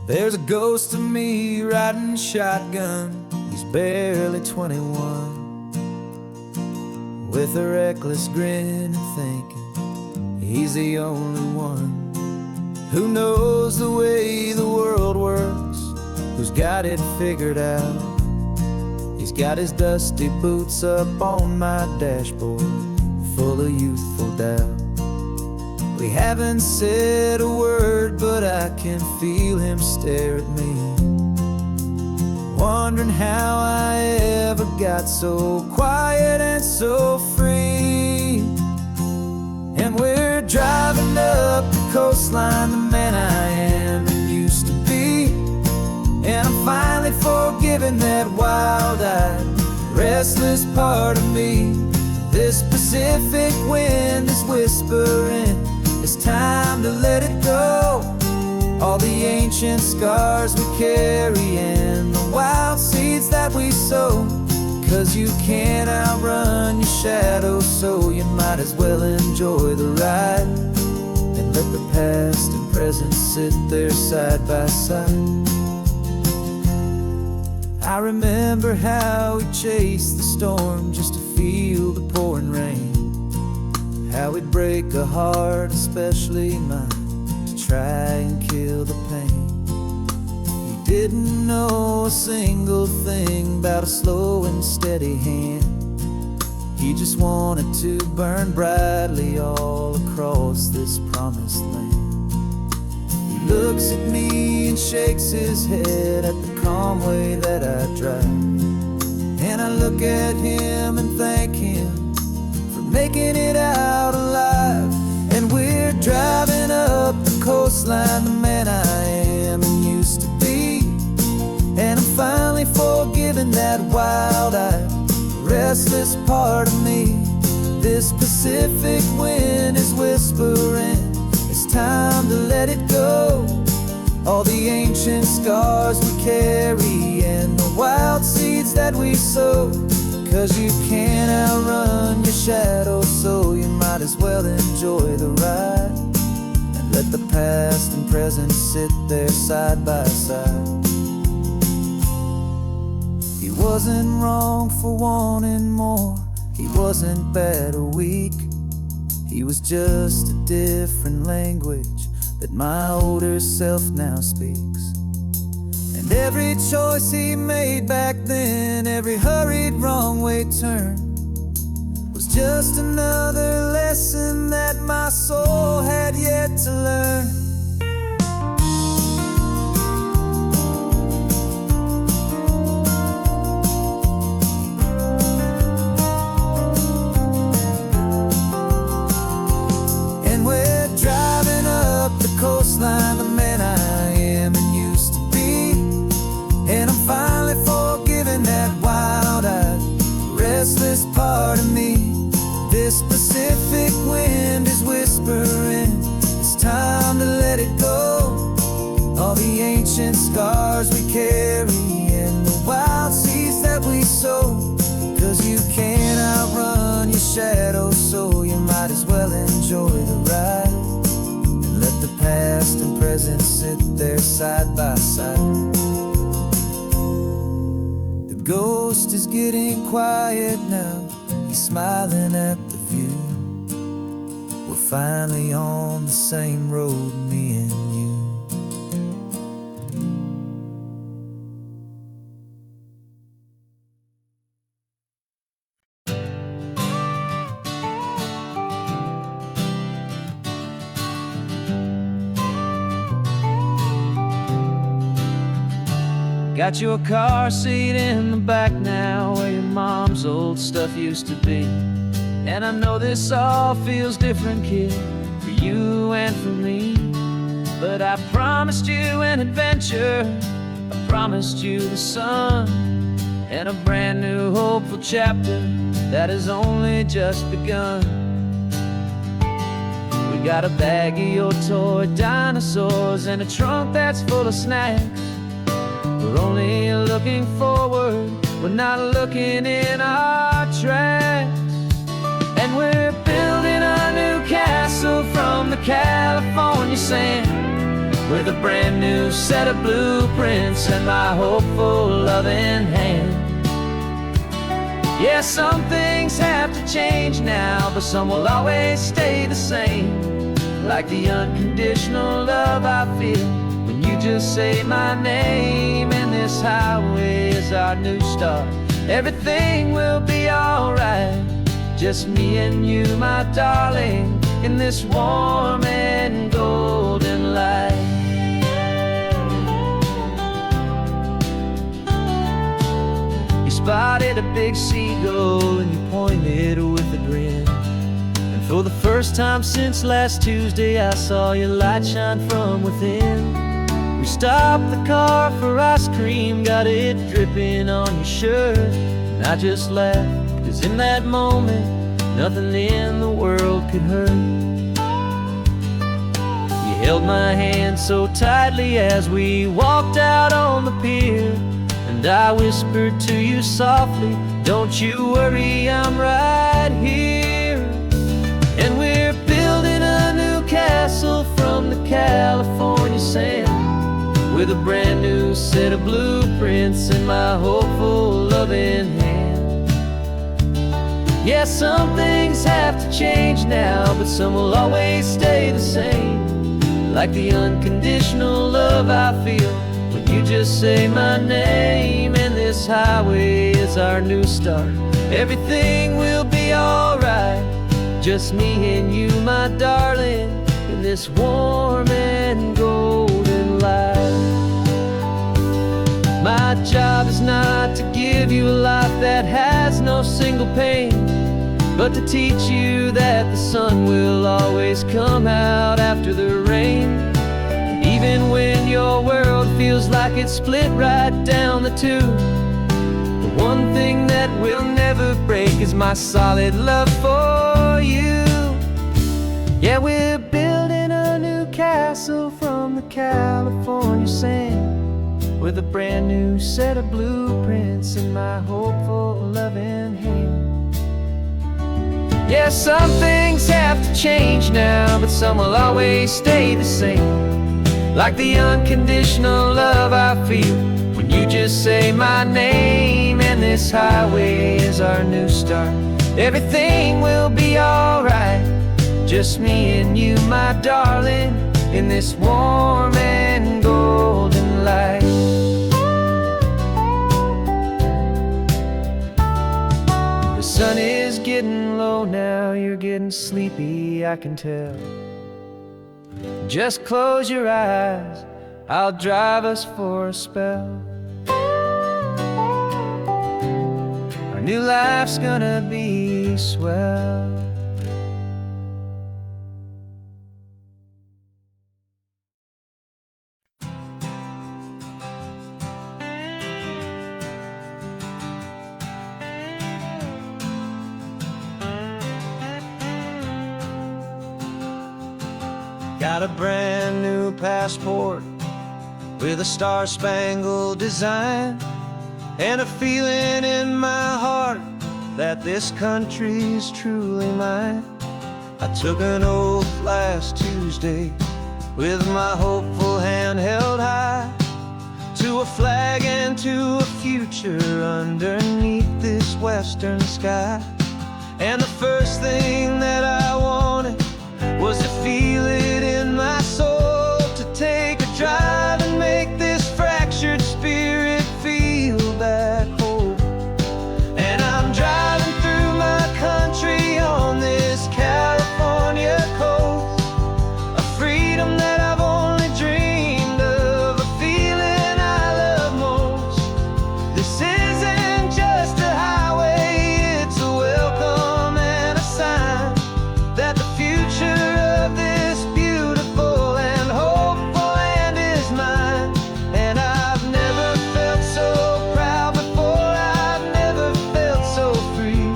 There's a ghost of me riding shotgun. He's barely 21, with a reckless grin and thinking he's the only one who knows the way the world works, who's got it figured out. He's got his dusty boots up on my dashboard, full of youthful doubt. We haven't said a word, but I can feel him stare at me, wondering how I ever got so quiet and so free. And we're driving up the coastline, the man I am and used to be. And I'm finally forgiving that wild-eyed, restless part of me. This Pacific wind is whispering, it's time to let it go. All the ancient scars we carry and the wild seeds that we sow. 'Cause you can't outrun your shadow, so you might as well enjoy the ride and let the past and present sit there side by side. I remember how we chased the storm just to feel the pouring rain, how we'd break a heart, especially mine, to try and kill the pain. He didn't know a single thing about a slow and steady hand. He just wanted to burn brightly all across this promised land. He looks at me and shakes his head at the calm way that I drive, and I look at him and thank him for making it out alive. And we're driving up the coastline, the man I am and used to be. And I'm finally forgiving that wild-eyed, restless part of me. This Pacific wind is whispering, it's time to let it go. All the ancient scars we carry and the wild seeds that we sow. 'Cause you can't outrun your shadow, so you might as well enjoy the ride and let the past and present sit there side by side. He wasn't wrong for wanting more, he wasn't bad or weak. He was just a different language that my older self now speaks. And every choice he made back then, every hurried wrong way turn, was just another lesson that my soul had yet to learn. And we're driving up the coastline, the man I am and used to be. And I'm finally forgiving that wild-eyed, restless part of me. This Pacific wind is whispering, it's time to let it go. All the ancient scars we carry and the wild seeds that we sow. 'Cause you can't outrun your shadow, so you might as well enjoy the ride and let the past and present sit there side by side. The ghost is getting quiet now, he's smiling at the view. We're finally on the same road, me and you. Got your car seat in the back now, where your mom's old stuff used to be. And I know this all feels different, kid, for you and for me. But I promised you an adventure, I promised you the sun, and a brand new hopeful chapter that has only just begun. We got a bag of your toy dinosaurs and a trunk that's full of snacks. We're only looking forward, we're not looking in our tracks. And we're building a new castle from the California sand. with a brand new set of blueprints and my hopeful loving hand. Yeah, some things have to change now, but some will always stay the same. Like the unconditional love I feel when you just say my name. And this highway is our new start. Everything will be alright, just me and you, my darling, in this warm and golden light. You spotted a big seagull and you pointed with a grin. And for the first time since last Tuesday, I saw your light shine from within. We stopped the car for ice cream, got it dripping on your shirt. And I just laughed, 'cause in that moment, nothing in the world could hurt. You held my hand so tightly as we walked out on the pier. And I whispered to you softly, don't you worry, I'm right here. And we're building a new castle from the California sand, with a brand new set of blueprints in my hopeful loving hand. Yeah, some things have to change now, but some will always stay the same. Like the unconditional love I feel when you just say my name. And this highway is our new start. Everything will be alright, just me and you, my darling, in this warm and golden light. My job is not to give you a life that has no single pain, but to teach you that the sun will always come out after the rain. And even when your world feels like it's split right down the two, the one thing that will never break is my solid love for you. Yeah, we're building a new castle from the California sand, with a brand new set of blueprints in my hopeful loving hand. Yeah, some things have to change now, but some will always stay the same. Like the unconditional love I feel when you just say my name. And this highway is our new start. Everything will be alright, just me and you, my darling, in this warm and golden light. The sun is getting low now, you're getting sleepy, I can tell. Just close your eyes, I'll drive us for a spell. Our new life's gonna be swell. Got a brand new passport with a star-spangled design, and a feeling in my heart that this country's truly mine. I took an oath last Tuesday with my hopeful hand held high, to a flag and to a future underneath this western sky. And the first thing that I wanted was to feel it in my soul, to take a drive and make this fractured spirit feel back home. And I'm driving through my country on this California coast, a freedom that I've only dreamed of, a feeling I love most. This isn't just a highway, it's a welcome and a sign that the future of this beautiful and hopeful land is mine. And I've never felt so proud before, I've never felt so free,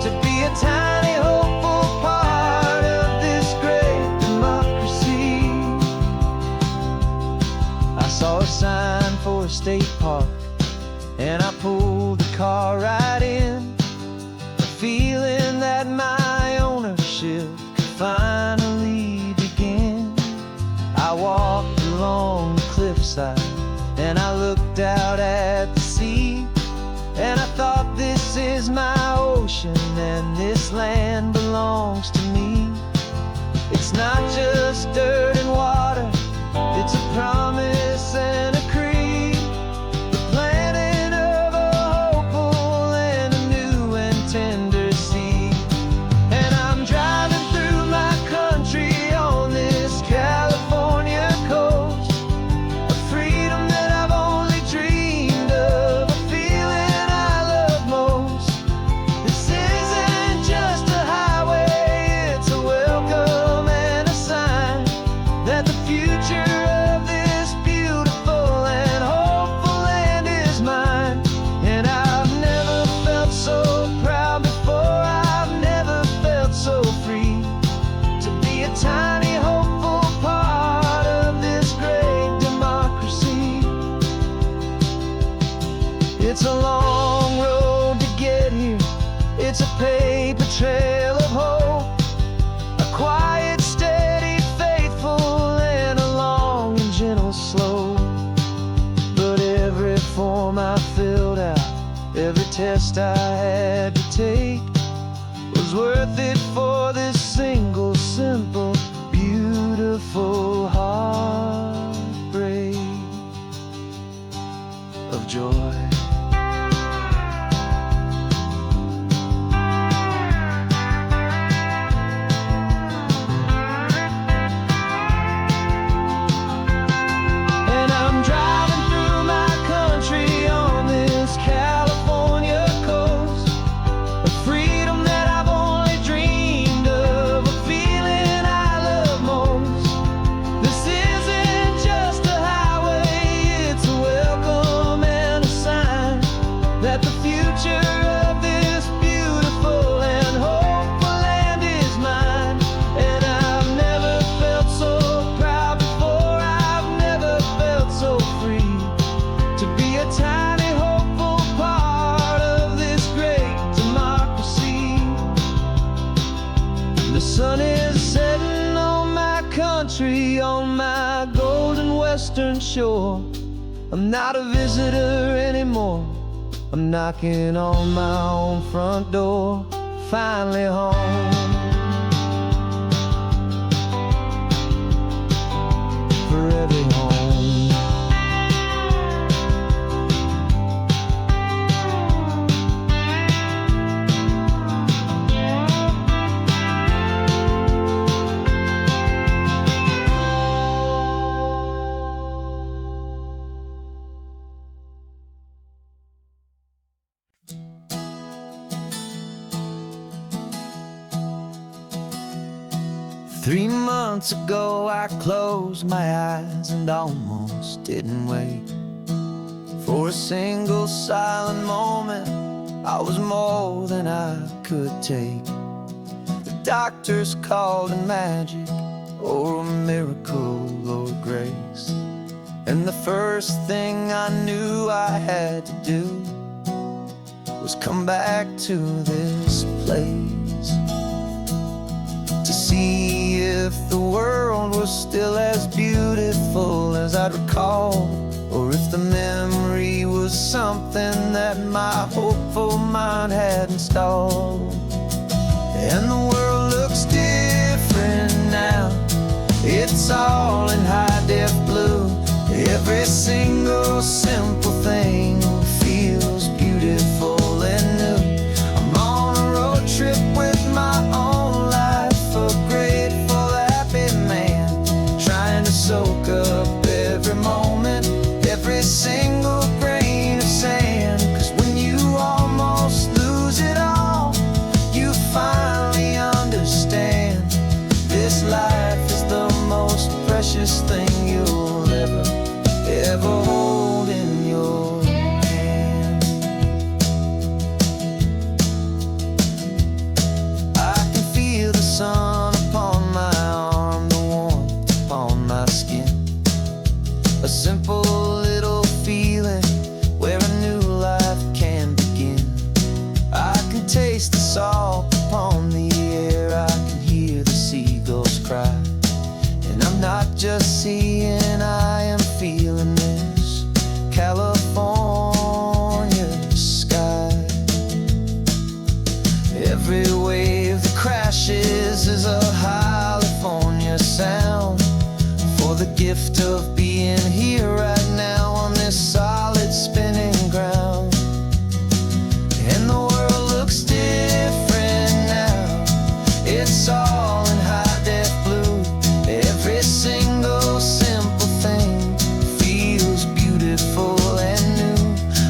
to be a tiny hopeful part of this great democracy. I saw a sign for a state park, and I pulled the car right in, a feeling that my ownership could finally begin. I walked the land belongs to me. It's not just dirt and water, it's a promise and a creed, the planting of a hopeful and a new and tender seed. And I'm driving through my country on this California coast, a freedom that I've only dreamed of, a feeling I love most. This isn't just a highway, it's a welcome and a sign that the future of this beautiful and hopeful land is mine. And I've never felt so proud before, I've never felt so free to be a tiny hopeful part of this great democracy. It's a long road to get here, it's a paper trail of hope, a quiet, steady, faithful, and a long and gentle slope. But every form I filled out, every test I had to take, was worth it for this single, simple, beautiful heartbreak of joy. And I'm driving through my country on this California coast, a freedom that I've only dreamed of, a feeling I love most. This isn't just a highway, it's a welcome and a sign that the future of this beautiful and hopeful land is mine. And I've never felt so proud before, I've never felt so free to be a tiny hopeful part of this great democracy. The sun is setting on my country, on my golden western shore. I'm not a visitor anymore, I'm knocking on my own front door, finally home. Forever home. 3 months ago I closed my eyes and almost didn't wake. For a single silent moment I was more than I could take. The doctors called it magic, or a miracle, or grace. And the first thing I knew I had to do was come back to this place, to see if the world was still as beautiful as I'd recall, or if the memory was something that my hopeful mind had installed. And the world looks different now, it's all in high-def blue. Every single simple thing feels beautiful and new. I'm on a road trip with my own life, a grateful, happy man, trying to soak up every moment, every single grain of sand. 'Cause when you almost lose it all, you finally understand this life is the most precious thing you'll ever hold in your hand. I can feel the sun upon my arm, the warmth upon my skin, a simple little feeling where a new life can begin. I can taste the salt upon the air, I can hear the seagulls cry, and I'm not just seeing gift of being here right now on this solid spinning ground. And the world looks different now. It's all in high def blue. Every single simple thing feels beautiful and new.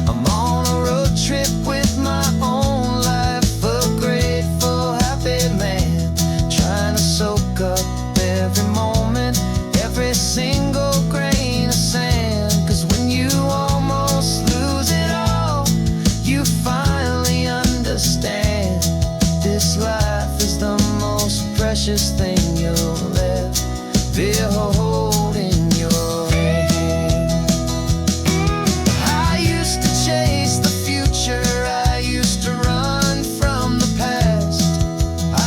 I'm on a road trip with my own life, a grateful, happy man, trying to soak up every moment, every single grain of sand. 'Cause when you almost lose it all, you finally understand this life is the most precious thing you'll ever hold in your hand. I used to chase the future, I used to run from the past.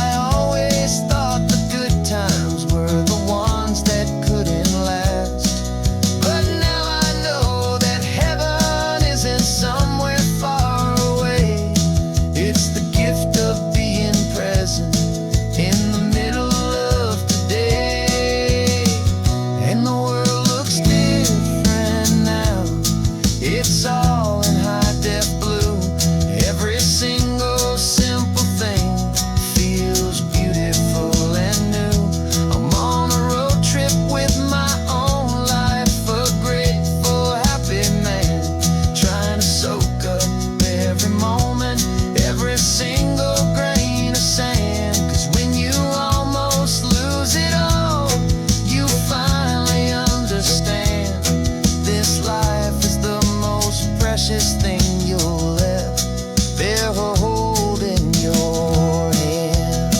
I always thought the good times were the ones that couldn't last. But now I know that heaven isn't somewhere far away. It's the gift of being present in the middle of today. And the world looks different now. It's all in high def blue. Every single simple thing feels beautiful and new. I'm on a road trip with my own life, a grateful, happy man, trying to soak up every moment, every single grain of sand. 'Cause when you almost lose it all, you finally understand this life is the most precious thing you'll ever hold in your hand.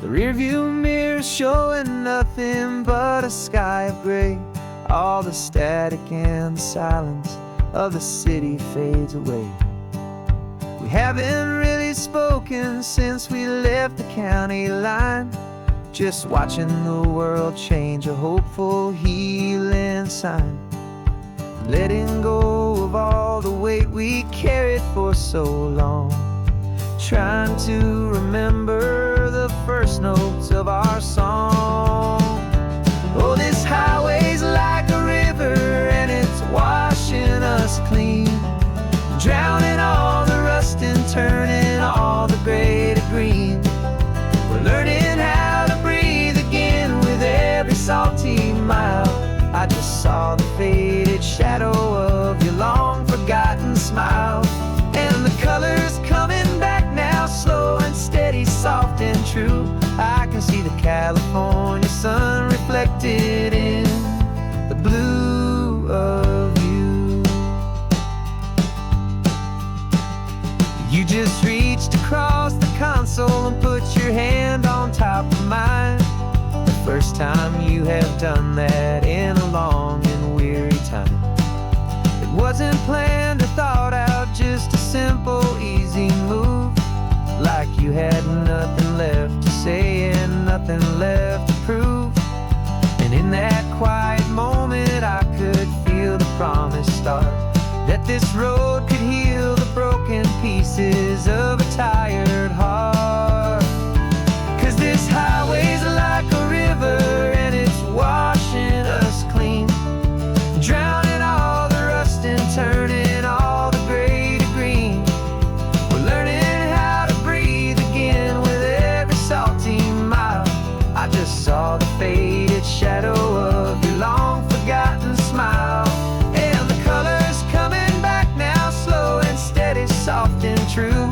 The rearview mirror showing nothing but a sky of gray. All the static and the silence of the city fades away. We haven't really spoken since we left the county line, just watching the world change, a hopeful healing sign. Letting go of all the weight we carried for so long, trying to remember the first notes of our song. Oh, this highway's like a river and it's washing us clean, drowning all the rust and turning all the gray to green. We're learning how to breathe again with every salty mile. I just saw the faded shadow of your long forgotten smile. And the colors coming back now, slow and steady, soft and true. I can see the California sun reflected in the blue of you. You just reached across the console and put your hand on top of mine. The first time you have done that in a long and weary time. It wasn't planned or thought out, just a simple, easy move. Like you had nothing left to say and nothing left to prove. And in that quiet moment I could feel the promise start, that this road could heal the broken pieces of a tired heart. 'Cause this highway's like a river and it's washing us clean, drowning all the rust and turning all the gray to green. We're learning how to breathe again with every salty mile. I just saw the faded shadow of your long forgotten smile. And the colors coming back now, slow and steady, soft and true.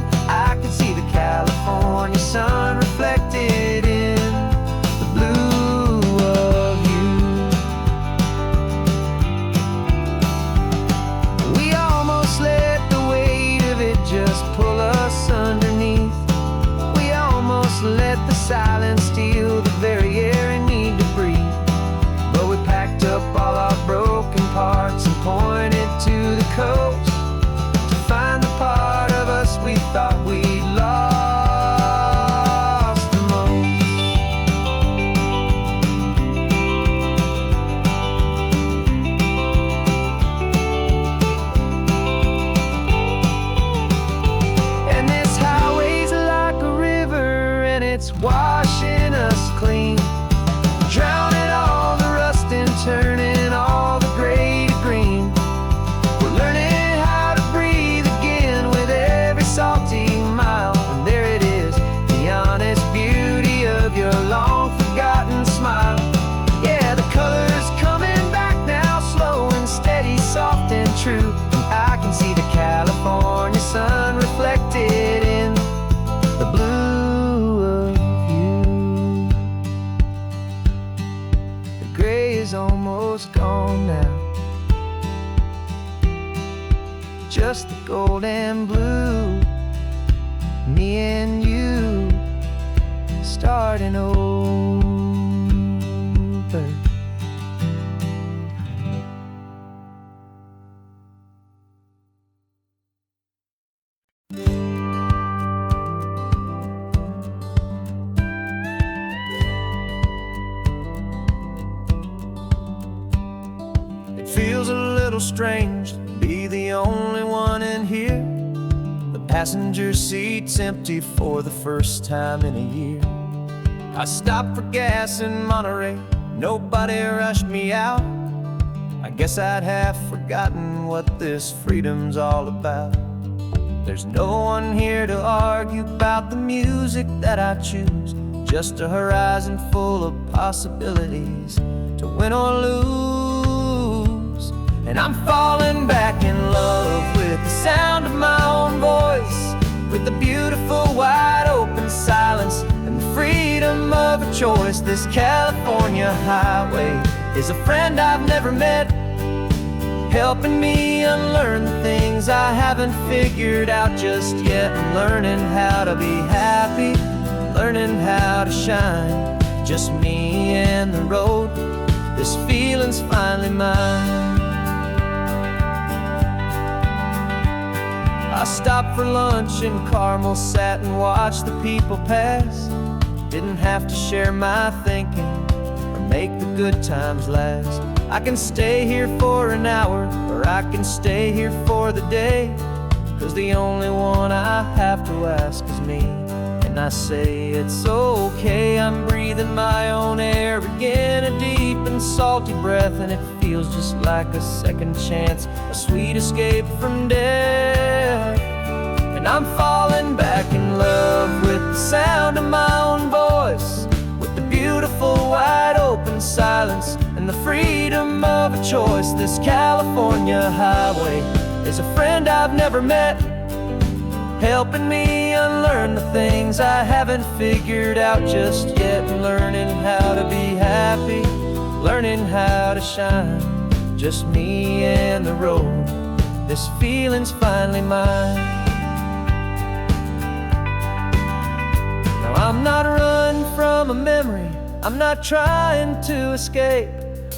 starting over. It feels a little strange to be the only one in here. The passenger seat's empty for the first time in a year. I stopped for gas in Monterey, nobody rushed me out. I guess I'd have forgotten what this freedom's all about. There's no one here to argue about the music that I choose, just a horizon full of possibilities to win or lose. And I'm falling back in love with the sound of my own voice, with the beautiful wide open silence and the freedom of a choice. This California highway is a friend I've never met, helping me unlearn the things I haven't figured out just yet. I'm learning how to be happy, learning how to shine, just me and the road. This feeling's finally mine. I stopped for lunch in Carmel, sat and watched the people pass. Didn't have to share my thinking or make the good times last. I can stay here for an hour, or I can stay here for the day, 'cause the only one I have to ask is me. And I say it's okay, I'm breathing my own air again, a deep and salty breath, and it feels just like a second chance, a sweet escape from death. And I'm falling back in love with the sound of my own voice, with the beautiful wide open silence and the freedom of a choice. This California highway is a friend I've never met, helping me unlearn the things I haven't figured out just yet. Learning how to be happy, learning how to shine, just me and the road. This feeling's finally mine. Now I'm not running from a memory, I'm not trying to escape.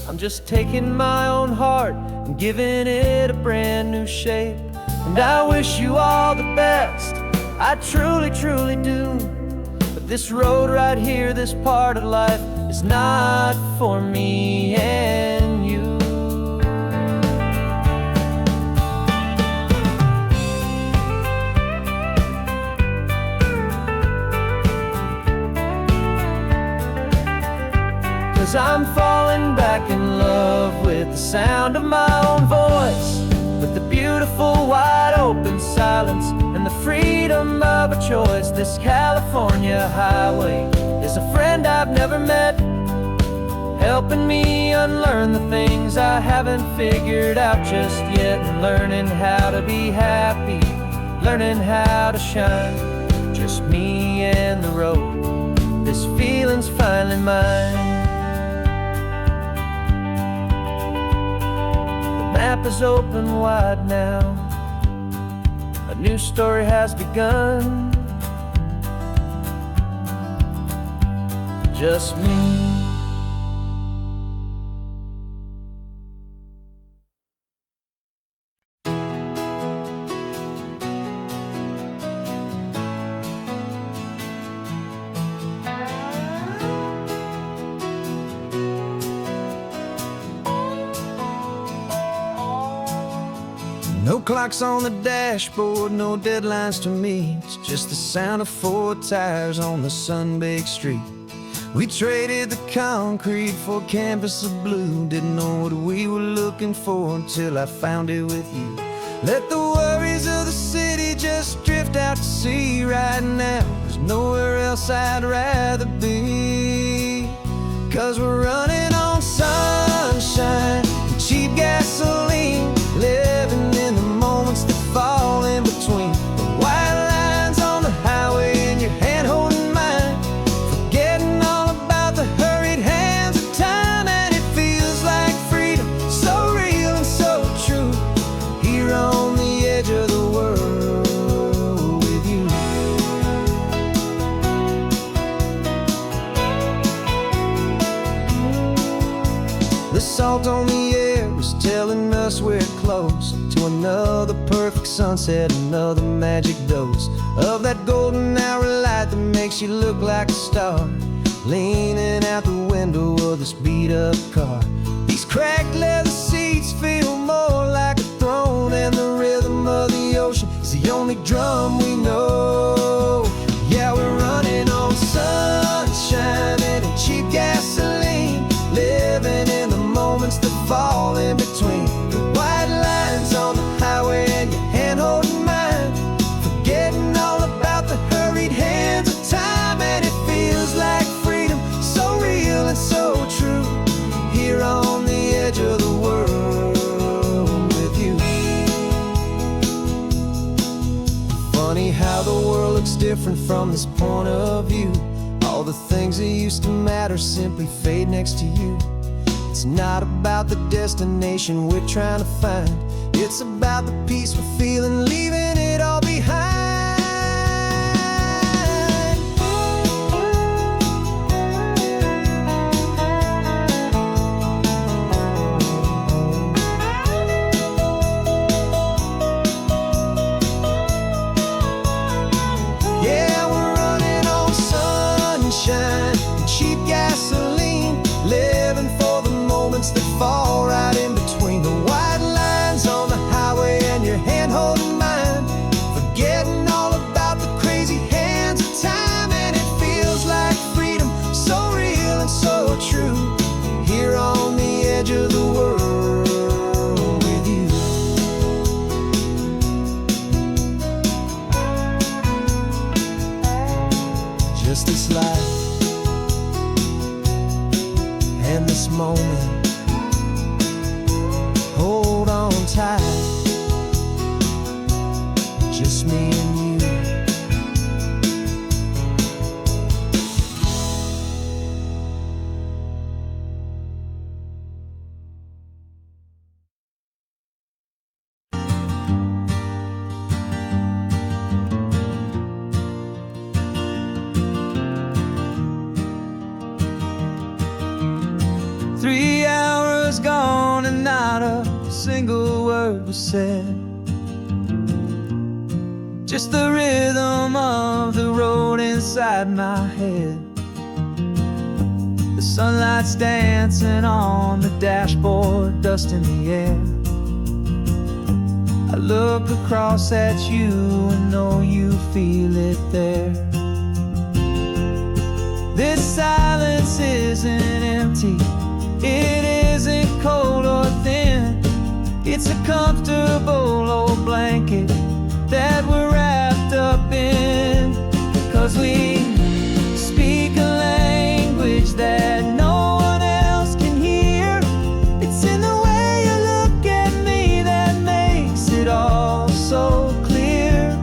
I'm just taking my own heart and giving it a brand new shape. And I wish you all the best, I truly, truly do. But this road right here, this part of life, is not for me and you. 'Cause I'm falling back in love with the sound of my own voice, with the beautiful wide open silence and the freedom of a choice. This California highway is a friend I've never met, helping me unlearn the things I haven't figured out just yet. And learning how to be happy, learning how to shine, just me and the road. This feeling's finally mine. The map is open wide now, a new story has begun, just me. No clocks on the dashboard, no deadlines to meet, it's just the sound of 4 tires on the sun-baked street. We traded the concrete for a canvas of blue, didn't know what we were looking for until I found it with you. Let the worries of the city just drift out to sea right now. There's nowhere else I'd rather be, 'cause we're running on sunshine and cheap gasoline, living in the moments that fall in between the white lines on the highway and your hand holding mine, forgetting all about the hurried hands of time. And it feels like freedom, so real and so true, here on the edge of the world with you. The salt on the air was telling us we're close to another perfect sunset, another magic dose of that golden hour light that makes you look like a star, leaning out the window of this beat-up car. These cracked leather seats feel more like a throne, and the rhythm of the ocean is the only drum we know. Yeah, we're running on sunshine and cheap gasoline, living in the moments that fall in between the white lines on the highway and your hand holding mine, forgetting all about the hurried hands of time. And it feels like freedom, so real and so true, here on the edge of the world with you. Funny how the world looks different from this point of view. All the things that used to matter simply fade next to you. It's not about the destination we're trying to find, it's about the peace we're feeling, leaving it all behind. Yeah, we're running on sunshine and cheap gasoline, living for the moments that fall right in between the white lines on the highway and your hand holding mine, forgetting all about the crazy hands of time. And it feels like freedom, so real and so true, here on the edge of the world with you. Just this life and this moment, hold on tight, just me and you. 3 hours gone and not a single word was said, just the rhythm of the road inside my head. The sunlight's dancing on the dashboard, dust in the air. I look across at you and know you feel it there. This silence isn't empty, it isn't cold or thin. It's a comfortable old blanket that we're wrapped up in, 'cause we speak a language that no one else can hear. It's in the way you look at me that makes it all so clear.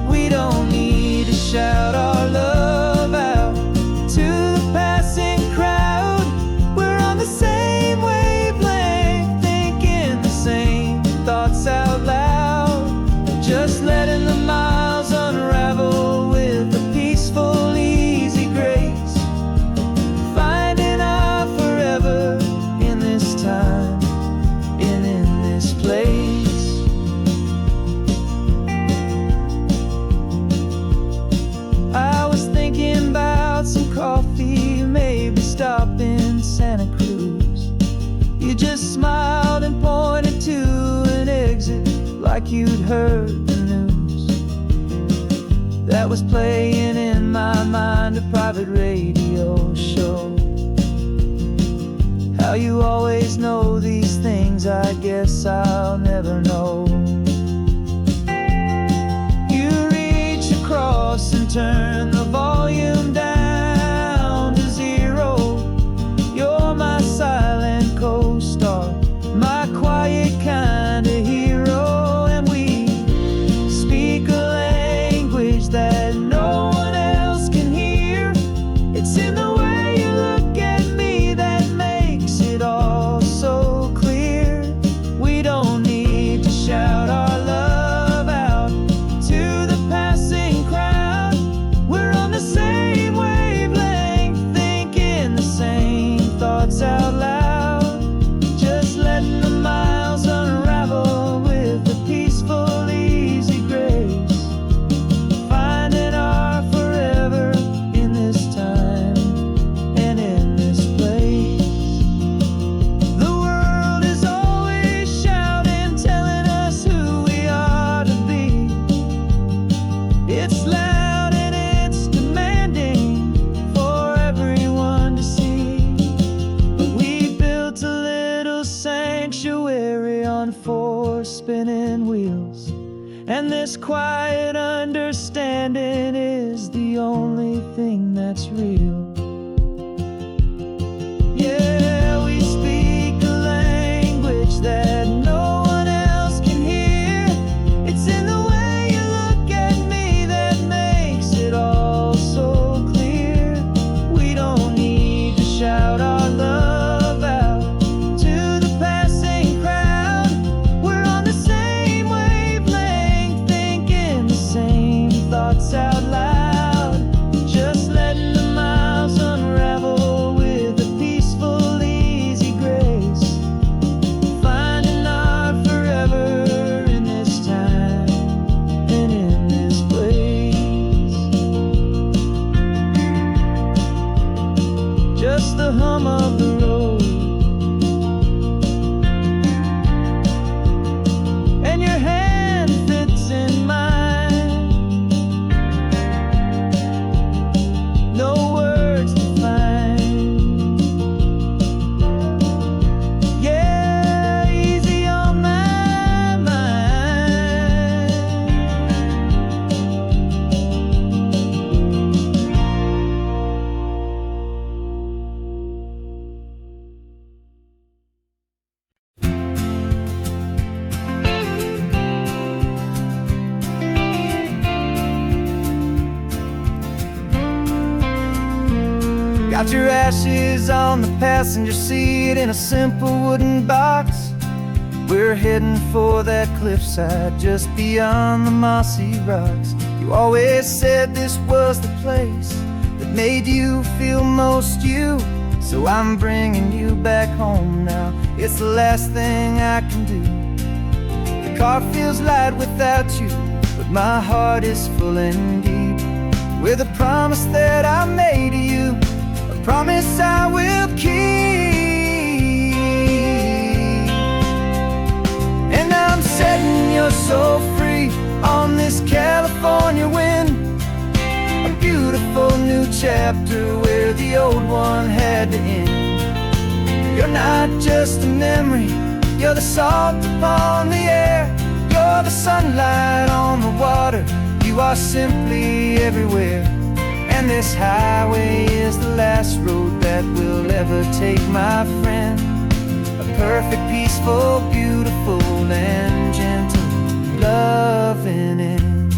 We don't need to shout our love out to the passing crowd. We're on the same wavelength, thinking the same thoughts out loud, just letting the miles unravel with a peaceful, easy grace, finding our forever in this time and in this place. I was thinking about some coffee, maybe stop in Santa Cruz. You just smiled and pointed to an exit like you'd heard the news. That was playing in my mind, a private radio show. How you always know these things, I guess I'll never know. You reach across and turn the volume down to 0. You're my silent co-star, my quiet kind of hero. And we speak a language that no one else can hear. It's in the way you look at me that makes it all so clear. We don't need to shout our love out to the passing crowd. And this quiet understanding is the only thing that's real. Yeah, we speak a language that no one else can hear. It's in the way you look at me that makes it all so clear. We don't need to shout our love out to the passing crowd. We're on the same wavelength, thinking the same thoughts out loud. Just letting the miles unravel with a peaceful, easy grace. Finding our forever in this time and in this place. Just the hum of the road and your hand fits in mine. No words to find. Yeah, easy on my mind. Got your ashes on the passenger seat in a simple wooden box. We're heading for that cliffside just beyond the mossy rocks. You always said this was the place that made you feel most you. So I'm bringing you back home now. It's the last thing I can do. The car feels light without you, but my heart is full and deep with a promise that I made to you. Promise I will keep. And I'm setting your soul free on this California wind. A beautiful new chapter where the old one had to end. You're not just a memory, you're the salt upon the air. You're the sunlight on the water, you are simply everywhere. And this highway is the last road that we'll ever take, my friend. A perfect, peaceful, beautiful, and gentle loving end.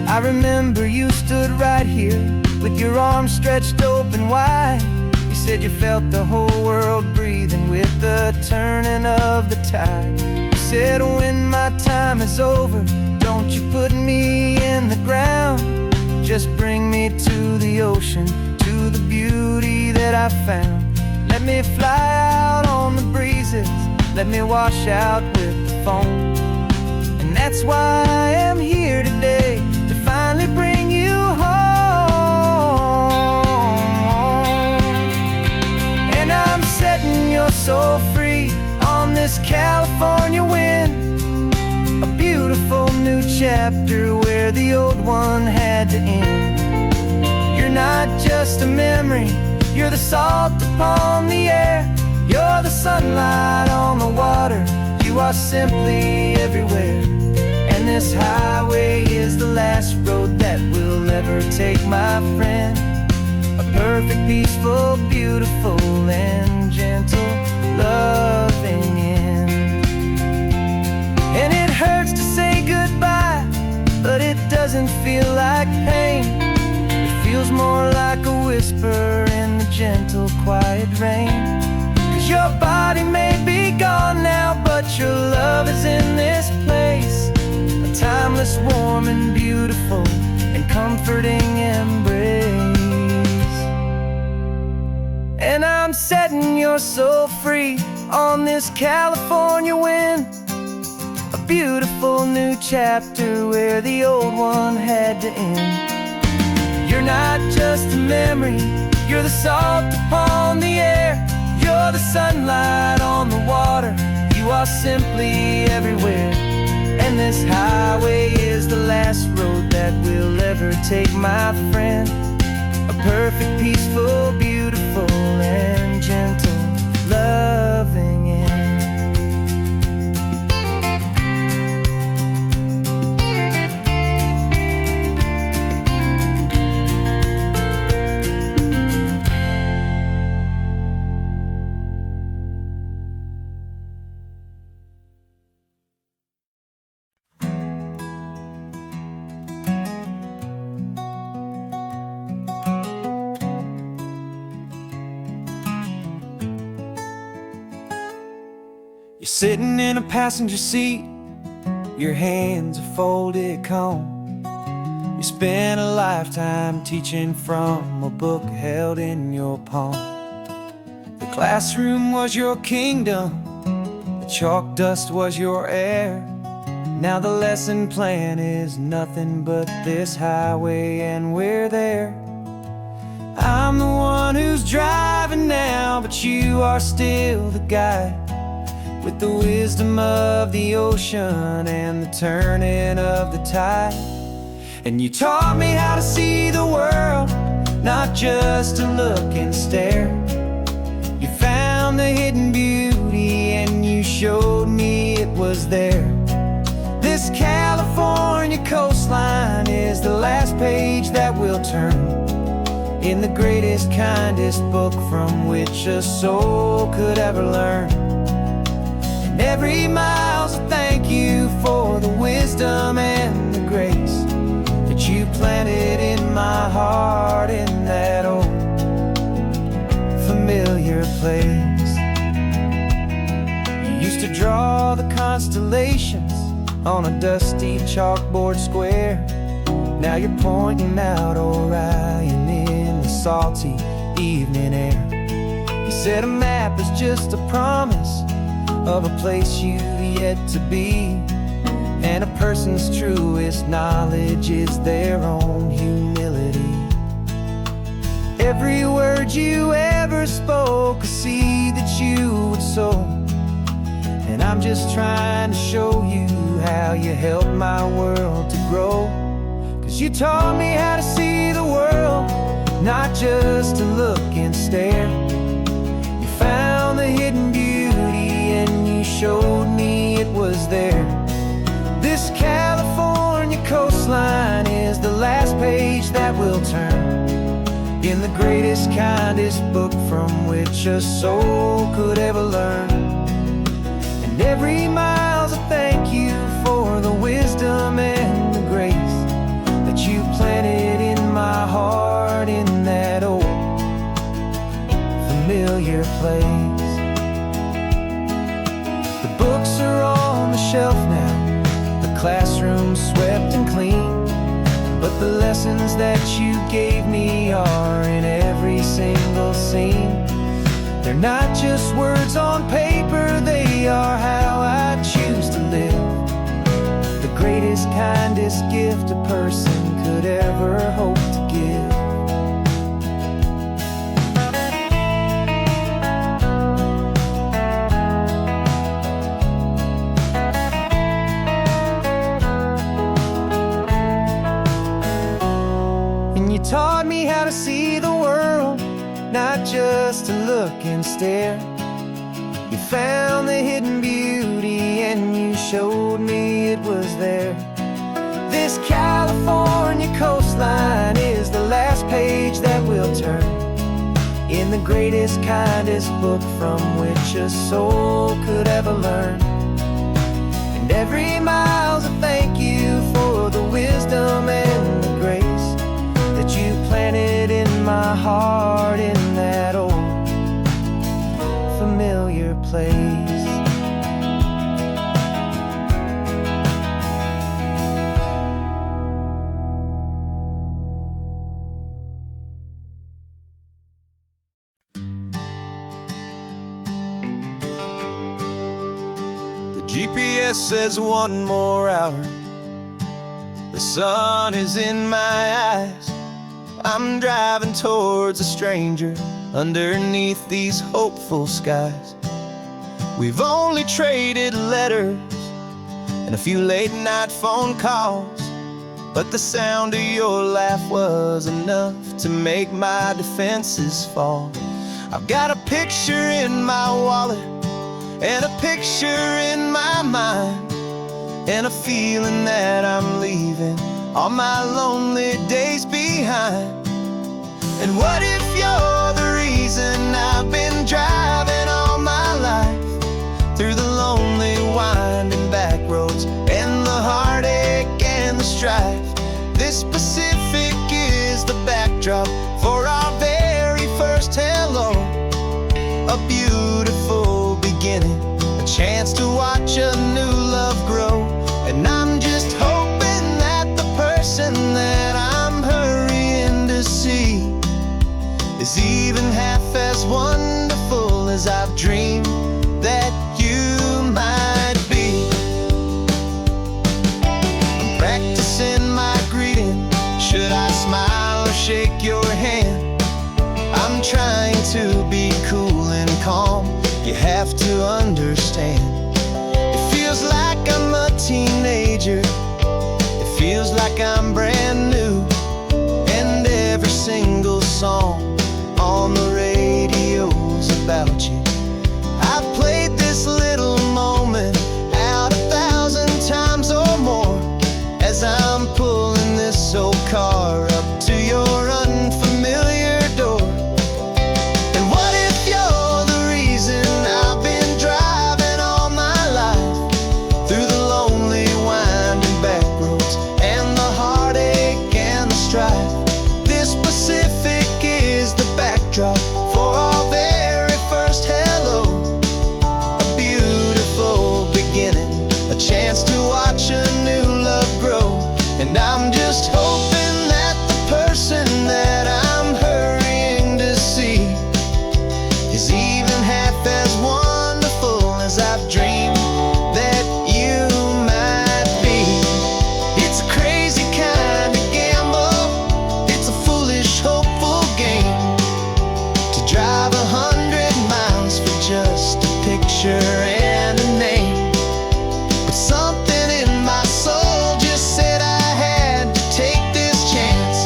I remember you stood right here with your arms stretched open wide. You said you felt the whole world breathing with the turning of the tide. You said when my time is over, don't you put me in the ground. Just bring me to the ocean, to the beauty that I found. Let me fly out on the breezes, let me wash out with the foam. And that's why I am here today, to finally bring you home. Setting your soul free on this California wind. A beautiful new chapter where the old one had to end. You're not just a memory, you're the salt upon the air. You're the sunlight on the water, you are simply everywhere. And this highway is the last road that we'll ever take, my friend. A perfect, peaceful, beautiful, and gentle loving end. And it hurts to say goodbye, but it doesn't feel like pain. It feels more like a whisper in the gentle, quiet rain. 'Cause your body may be gone now, but your love is in this place. A timeless, warm, and beautiful, and comforting embrace. And I'm setting your soul free on this California wind. A beautiful new chapter where the old one had to end. You're not just a memory, you're the salt upon the air. You're the sunlight on the water, you are simply everywhere. And this highway is the last road that we'll ever take, my friend. A perfect, peaceful, beautiful, and gentle, loving end. You're sitting in a passenger seat, your hands are folded calm. You spent a lifetime teaching from a book held in your palm. The classroom was your kingdom, the chalk dust was your air. Now the lesson plan is nothing but this highway, and we're there. I'm the one who's driving now, but you are still the guide, with the wisdom of the ocean and the turning of the tide. And you taught me how to see the world, not just to look and stare. You found the hidden beauty and you showed me it was there. This California coastline is the last page that we'll turn in the greatest, kindest book from which a soul could ever learn. And every mile's a thank you for the wisdom and the grace that you planted in my heart in that old familiar place. You used to draw the constellations on a dusty chalkboard square. Now you're pointing out Orion in the salty evening air. You said a map is just a promise of a place you've yet to be, and a person's truest knowledge is their own humility. Every word you ever spoke, a seed that you would sow, and I'm just trying to show you how you helped my world to grow. 'Cause you taught me how to see the world, not just to look and stare. You found the hidden beauty and you showed me it was there. This California coastline is the last page that we'll turn in the greatest, kindest book from which a soul could ever learn. And every mile's a thank you for the wisdom and the grace that you planted in my heart in that old familiar place. The books are on the shelf now, the classroom swept and clean, but the lessons that you gave me are in every single scene. They're not just words on paper, they are how I choose to live. The greatest, kindest gift a person could ever hope to give. And you taught me how to see the world, not just to look and stare. You found the hidden beauty and you showed me it was there. This California coastline is the last page that we'll turn in the greatest, kindest book from which a soul could ever learn. And every mile's a thank you for the wisdom and the grace that you planted in my heart in that old familiar place. GPS says one more hour. The sun is in my eyes. I'm driving towards a stranger underneath these hopeful skies. We've only traded letters and a few late night phone calls, but the sound of your laugh was enough to make my defenses fall. I've got a picture in my wallet and a picture in my mind, and a feeling that I'm leaving all my lonely days behind. And what if you're the reason I've been driving all my life, through the lonely winding back roads and the heartache and the strife? This Pacific is the backdrop for our very first hello, a beautiful beginning, a chance to watch a new love grow. And I'm just hoping that the person that I'm hurrying to see is even half as wonderful as I've dreamed that you might be. I'm practicing my greeting. Should I smile or shake your hand? I'm trying to be cool and calm. You have to understand. It feels like I'm a teenager. It feels like I'm brand new. And every single song on the radio's about you. I've played this little moment out 1,000 times or more, as I'm pulling this old car up to your unfamiliar door. And what if you're the reason I've been driving all my life, through the lonely winding back roads and the heartache and the strife? This Pacific is the backdrop for our very first hello, a beautiful beginning, a chance to watch a new love grow. And I'm just hoping that the person that I'm hurrying to see is even half as wonderful as I've dreamed that you might be. It's a crazy kind of gamble. It's a foolish, hopeful game to drive 100 miles for just a picture and a name. But something in my soul just said I had to take this chance,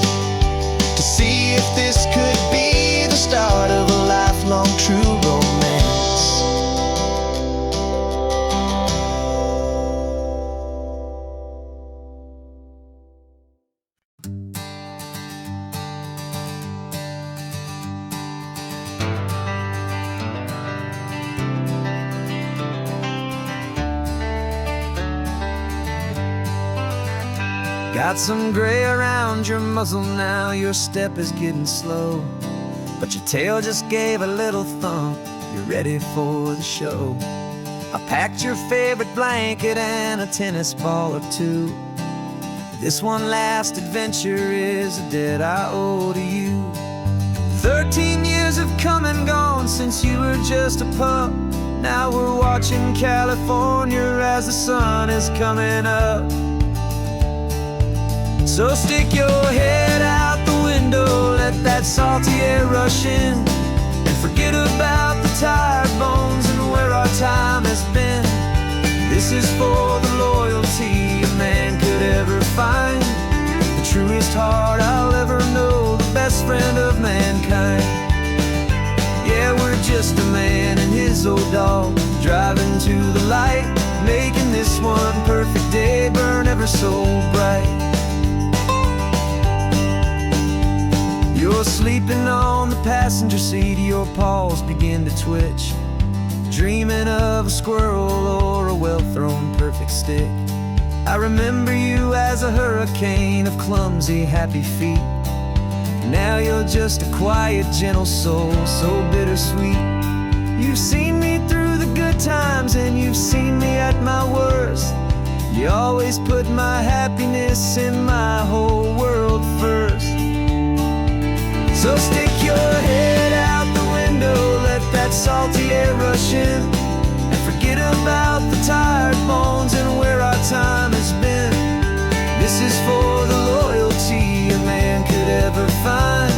to see if this could be the start of a lifelong true romance. Got some gray around your muzzle now, your step is getting slow, but your tail just gave a little thump, you're ready for the show. I packed your favorite blanket and a tennis ball or two. This one last adventure is a debt I owe to you. 13 years have come and gone since you were just a pup. Now we're watching California as the sun is coming up. So stick your head out the window, let that salty air rush in, and forget about the tired bones and where our time has been. This is for the loyalty a man could ever find, the truest heart I'll ever know, the best friend of mankind. Yeah, we're just a man and his old dog, driving to the light, making this one perfect day burn ever so bright. You're sleeping on the passenger seat, your paws begin to twitch, dreaming of a squirrel or a well-thrown perfect stick. I remember you as a hurricane of clumsy, happy feet. Now you're just a quiet, gentle soul, so bittersweet. You've seen me through the good times and you've seen me at my worst. You always put my happiness in my whole world first. So stick your head out the window, let that salty air rush in, and forget about the tired bones and where our time has been. This is for the loyalty a man could ever find,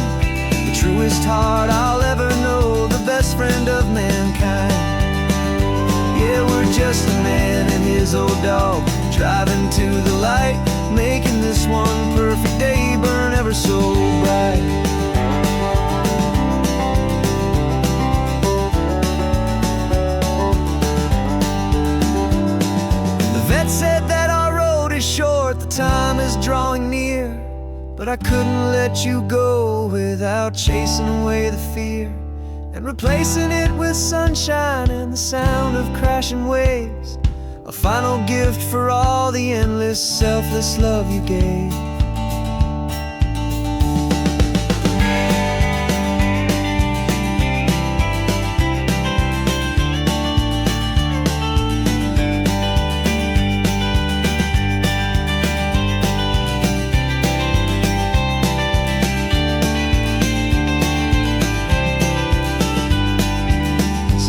the truest heart I'll ever know, the best friend of mankind. Yeah, we're just a man and his old dog, driving to the light, making this one perfect day burn ever so bright. The vet said that our road is short, the time is drawing near, but I couldn't let you go without chasing away the fear and replacing it with sunshine and the sound of crashing waves. A final gift for all the endless, selfless love you gave.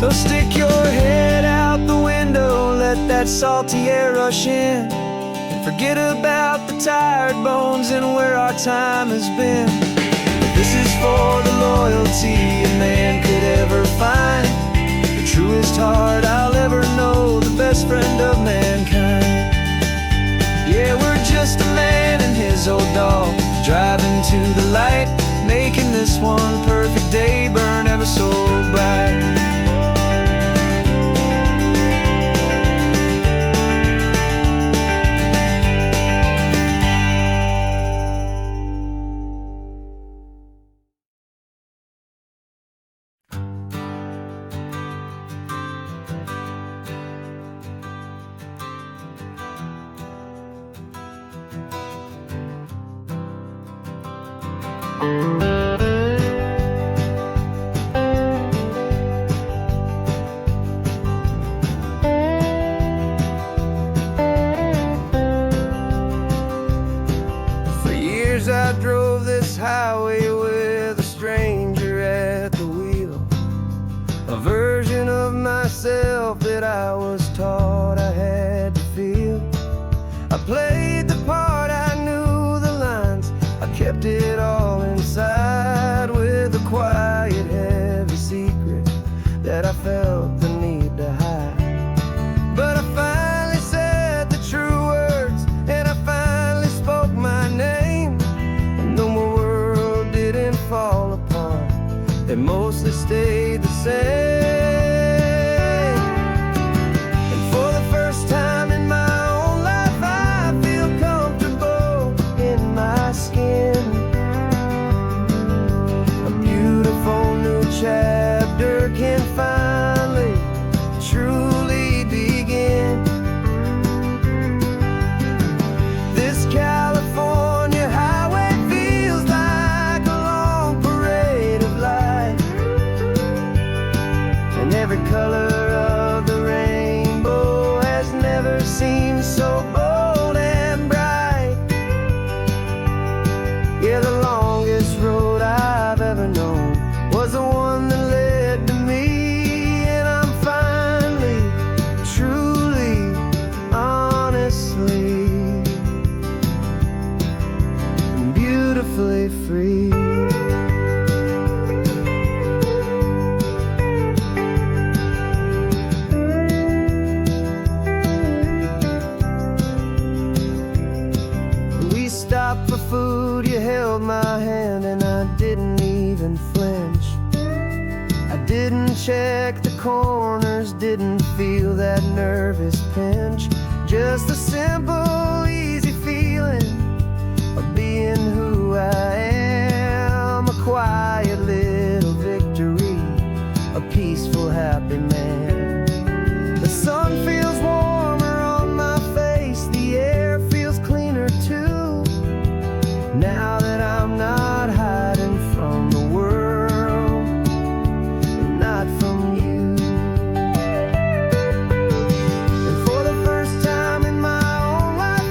So stick your head out the window, let that salty air rush in, and forget about the tired bones and where our time has been. This is for the loyalty a man could ever find, the truest heart I'll ever know, the best friend of mankind. Yeah, we're just a man and his old dog, driving to the light, making this one perfect day burn ever so bright. For years I drove this highway with a stranger at the wheel, a version of myself that I was taught I had to feel. I played the part, I knew the lines, I kept it all inside with a quiet, heavy secret that I felt the need to hide. But I finally said the true words, and I finally spoke my name, and though my world didn't fall apart, it mostly stayed the same. And for the first time in my own life, I feel comfortable in my skin. A beautiful new chapter can finally truly begin. This California highway feels like a long parade of light, and every color of the rainbow has never seemed so bold and bright. Yeah, the longest road I've ever known was the one that led to me, and I'm finally, truly, honestly, beautifully free. We stopped for food, you held my hand, and I didn't even flinch. I didn't check the corners, didn't feel that nervous pinch. Just a simple, easy feeling of being who I am. A quiet little victory, a peaceful, happy man. The sun feels warmer on my face, the air feels cleaner too, now that I'm not hiding from the world and not from you. And for the first time in my own life,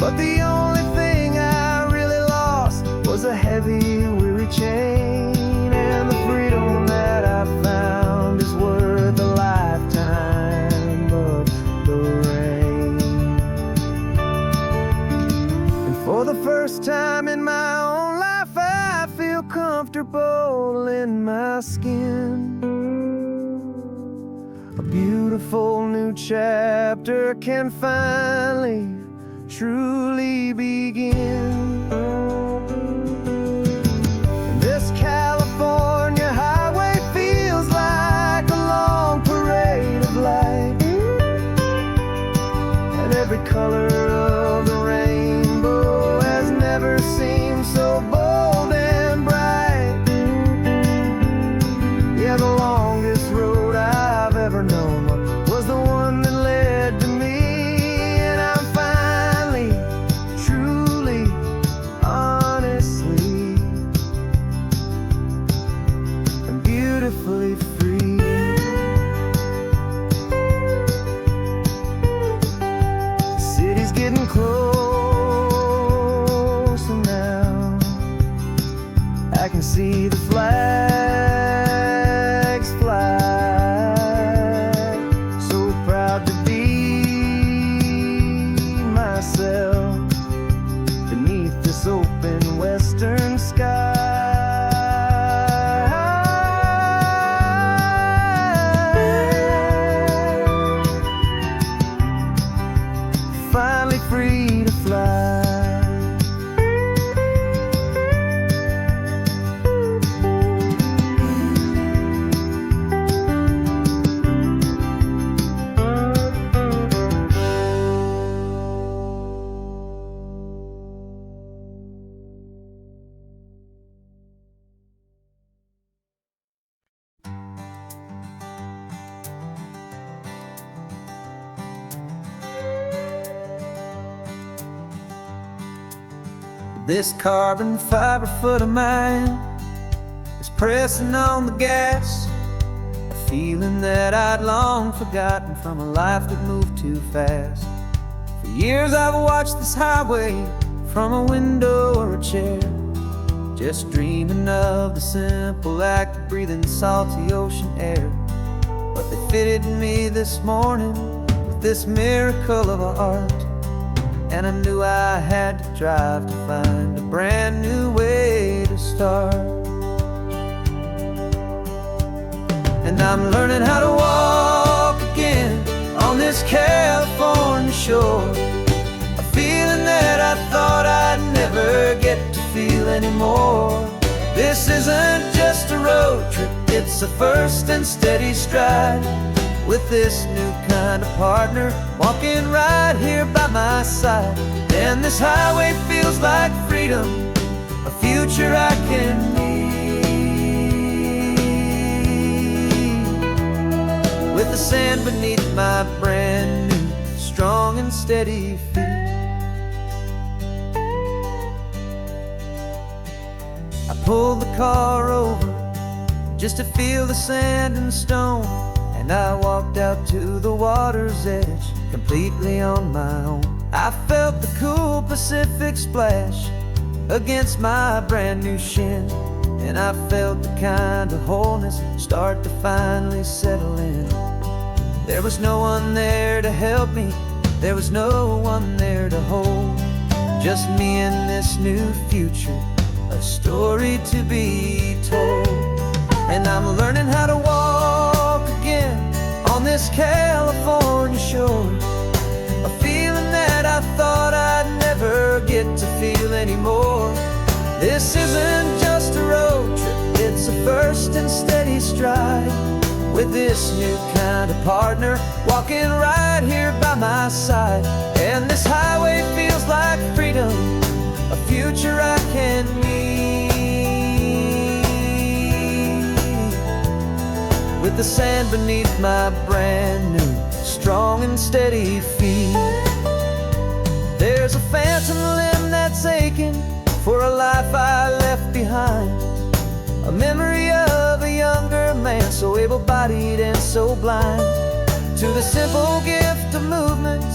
But the only thing I really lost was a heavy, weary chain, and the freedom that I found is worth a lifetime of the rain. And for the first time in my own life, I feel comfortable in my skin. A beautiful new chapter can finally, truly begin. This California highway feels like a long parade of light, and every color of the rainbow has never seemed so bold and bright. Yeah, the longest road I've ever known was the one that led to me, and I'm finally, truly, honestly, and beautifully free. The city's getting closer now. I can see the flags fly. So proud to be myself beneath this open western sky. Finally free to fly. This carbon fiber foot of mine is pressing on the gas, a feeling that I'd long forgotten from a life that moved too fast. For years I've watched this highway from a window or a chair, just dreaming of the simple act of breathing salty ocean air. But they fitted me this morning with this miracle of art, and I knew I had to drive to find a brand new way to start. And I'm learning how to walk again on this California shore, a feeling that I thought I'd never get to feel anymore. This isn't just a road trip, it's a first and steady stride, with this new kind of partner walking right here by my side. And this highway feels like freedom, a future I can need, with the sand beneath my brand new, strong and steady feet. I pulled the car over just to feel the sand and stone, and I walked out to the water's edge, completely on my own. I felt the cool Pacific splash against my brand new shin, and I felt the kind of wholeness start to finally settle in. There was no one there to help me, there was no one there to hold, just me and this new future, a story to be told. And I'm learning how to walk again on this California shore, a feeling that I thought I'd never get to feel anymore. This isn't just a road trip, it's a first and steady stride, with this new kind of partner walking right here by my side. And this highway feels like freedom, a future I can need, with the sand beneath my brand new, strong and steady feet. There's a phantom limb that's aching for a life I left behind, a memory of a younger man, so able-bodied and so blind, to the simple gift of movement,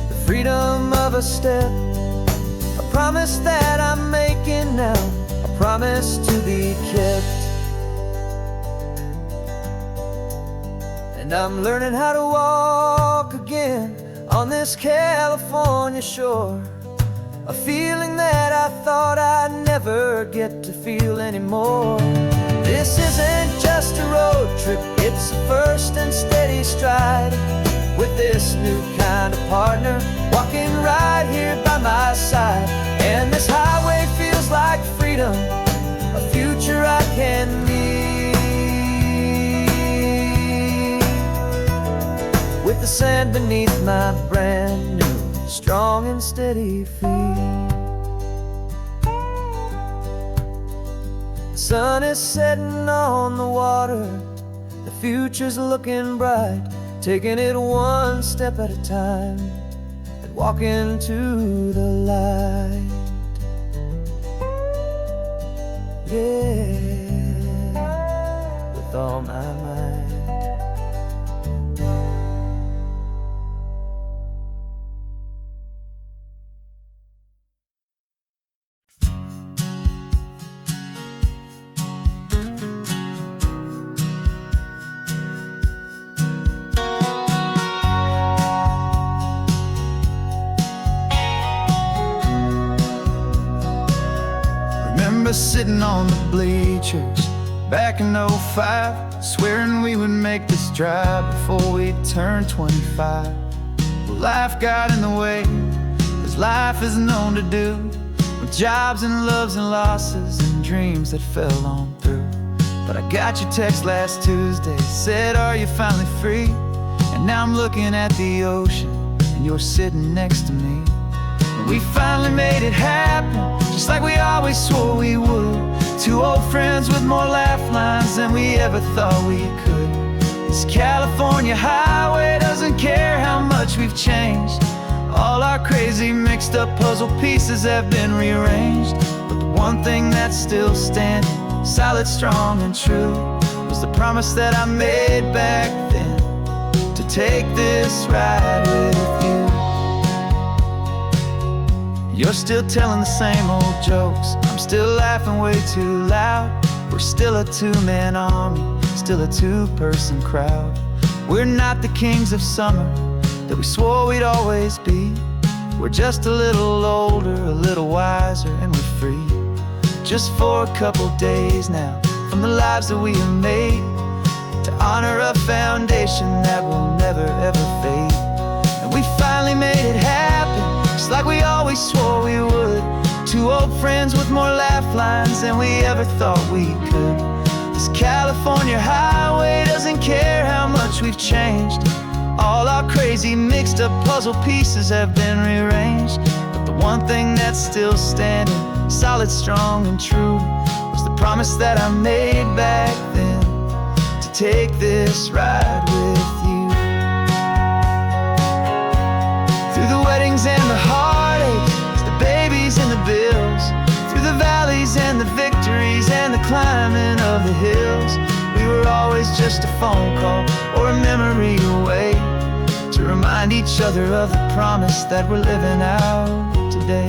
the freedom of a step, promise that I'm making now, a promise to be kept. And I'm learning how to walk again on this California shore, a feeling that I thought I'd never get to feel anymore. This isn't just a road trip, it's a first and steady stride, with this new kind of partner walking right here by my side. And this highway feels like freedom, a future I can meet, with the sand beneath my brand new, strong and steady feet. The sun is setting on the water, the future's looking bright, taking it one step at a time and walking to the light. Yeah, with all my might. Remember sitting on the bleachers back in '05, swearing we would make this drive before we turned 25. Well, life got in the way, as life is known to do, with jobs and loves and losses and dreams that fell on through. But I got your text last Tuesday, said, are you finally free? And now I'm looking at the ocean, and you're sitting next to me. And we finally made it happen, just like we always swore we would. Two old friends with more laugh lines than we ever thought we could. This California highway doesn't care how much we've changed. All our crazy mixed up puzzle pieces have been rearranged, but the one thing that's still standing, solid, strong and true, was the promise that I made back then, to take this ride with you. You're still telling the same old jokes, I'm still laughing way too loud. We're still a two-man army, still a two-person crowd. We're not the kings of summer that we swore we'd always be. We're just a little older, a little wiser, and we're free. Just for a couple days now, from the lives that we have made, to honor a foundation that will never ever fade. And we finally made it happen, just like we always swore we would. Two old friends with more laugh lines than we ever thought we could. This California highway doesn't care how much we've changed. All our crazy mixed up puzzle pieces have been rearranged, but the one thing that's still standing, solid, strong and true, was the promise that I made back then, to take this ride with you. Through the weddings and the heartaches, the babies and the bills, through the valleys and the victories and the climbing of the hills, we were always just a phone call or a memory away, to remind each other of the promise that we're living out today.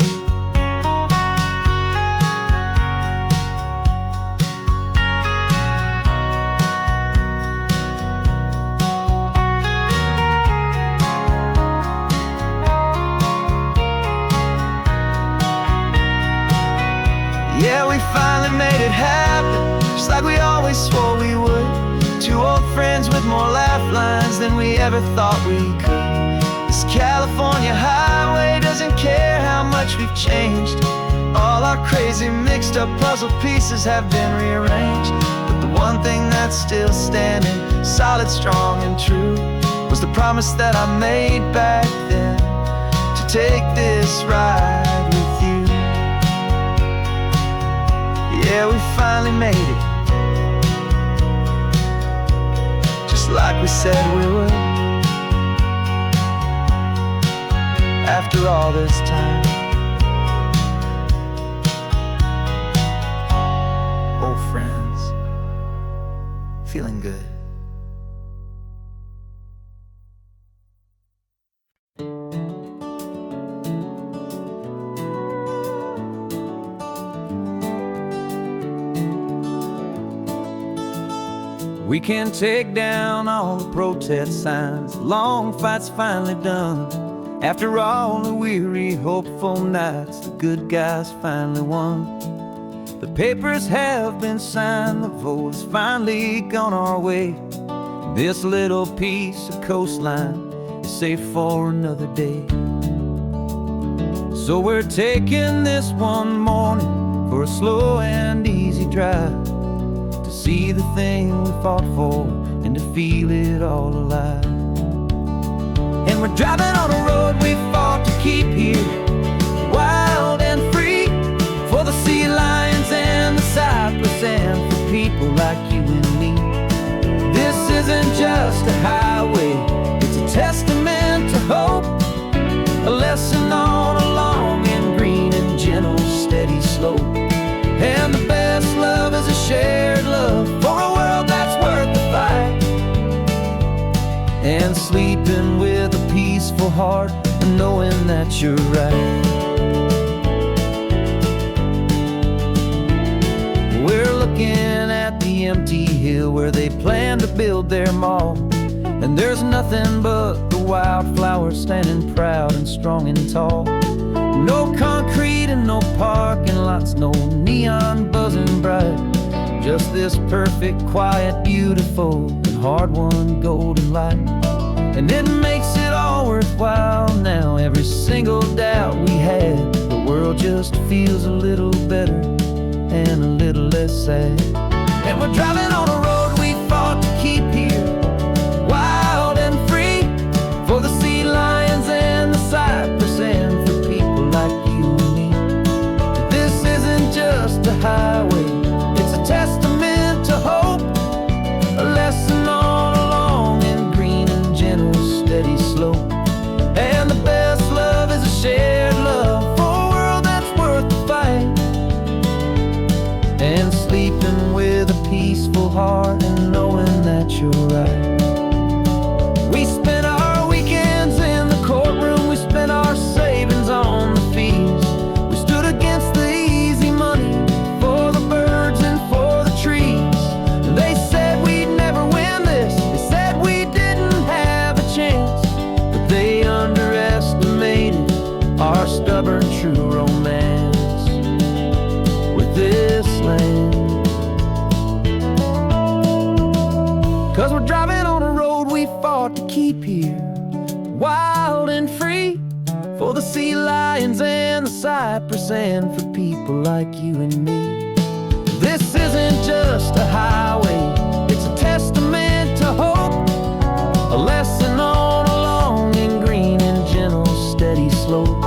Yeah, we finally made it happen, just like we always swore we would. Two old friends with more laugh lines than we ever thought we could. This California highway doesn't care how much we've changed. All our crazy mixed up puzzle pieces have been rearranged, but the one thing that's still standing, solid, strong and true, was the promise that I made back then, to take this ride with you. Yeah, we finally made it, just like we said we would. After all this time, old friends, feeling good. We can take down all the protest signs. The long fight's finally done. After all the weary, hopeful nights, the good guys finally won. The papers have been signed, the vote has finally gone our way. This little piece of coastline is safe for another day. So we're taking this one morning for a slow and easy drive, to see the thing we fought for and to feel it all alive. And we're driving on a road we fought to keep here, wild and free, for the sea lions and the cypress and for people like you and me. This isn't just a highway, it's a testament to hope, a lesson on a long and green and gentle steady slope. And the best love is a shared love for a world that's worth the fight, and sleeping with a peaceful heart and knowing that you're right. We're looking at the empty hill where they plan to build their mall, and there's nothing but the wildflowers standing proud and strong and tall. No concrete and no parking lots, no neon buzzing bright, just this perfect, quiet, beautiful, and hard-won golden light. And it makes it all worthwhile now. Every single doubt we had, the world just feels a little better and a little less sad. And we're driving on a road we fought to keep here, wild and free, for the sea lions and the cypress and for people like you and me. This isn't just a highway, it's a testament to hope, a lesson on a long and green and gentle steady slope. And the best love is a shared love for a world that's worth the fight, and sleeping with a peaceful heart and knowing that you're right. We spent our weekends in the courtroom, we spent our savings on the fees. We stood against the easy money for the birds and for the trees. And they said we'd never win this, they said we didn't have a chance, but they underestimated our stubborn true romance with this land. 'Cause we're driving on a road we fought to keep here, wild and free, for the sea lions and the cypress and for people like you and me. This isn't just a highway, it's a testament to hope, a lesson on a long and green and gentle steady slope.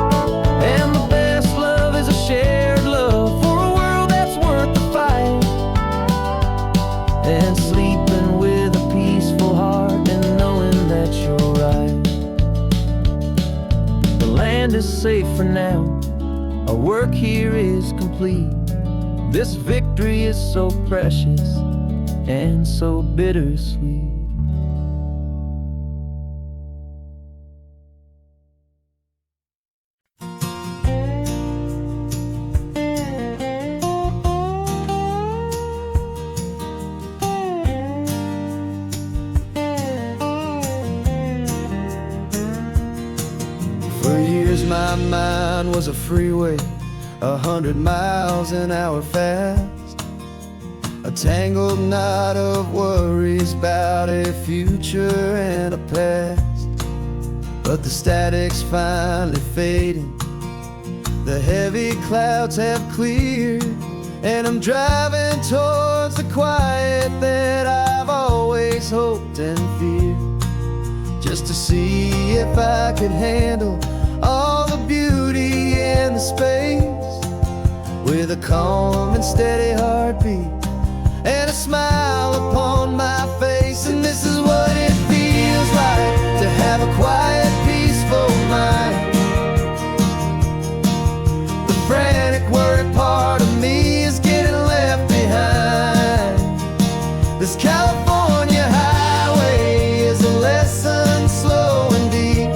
And the best love is a shared love for a world that's worth the fight, and sleeping with a peaceful heart and knowing that you're right. The land is safe for now, our work here is complete. This victory is so precious and so bittersweet. For years my mind was a freeway, 100 miles an hour fast, a tangled knot of worries about a future and a past. But the static's finally fading, the heavy clouds have cleared, and I'm driving towards the quiet that I've always hoped and feared, just to see if I could handle all the beauty and the space, with a calm and steady heartbeat and a smile upon my face. And this is what it feels like to have a quiet, peaceful mind. The frantic, worried part of me is getting left behind. This California highway is a lesson slow and deep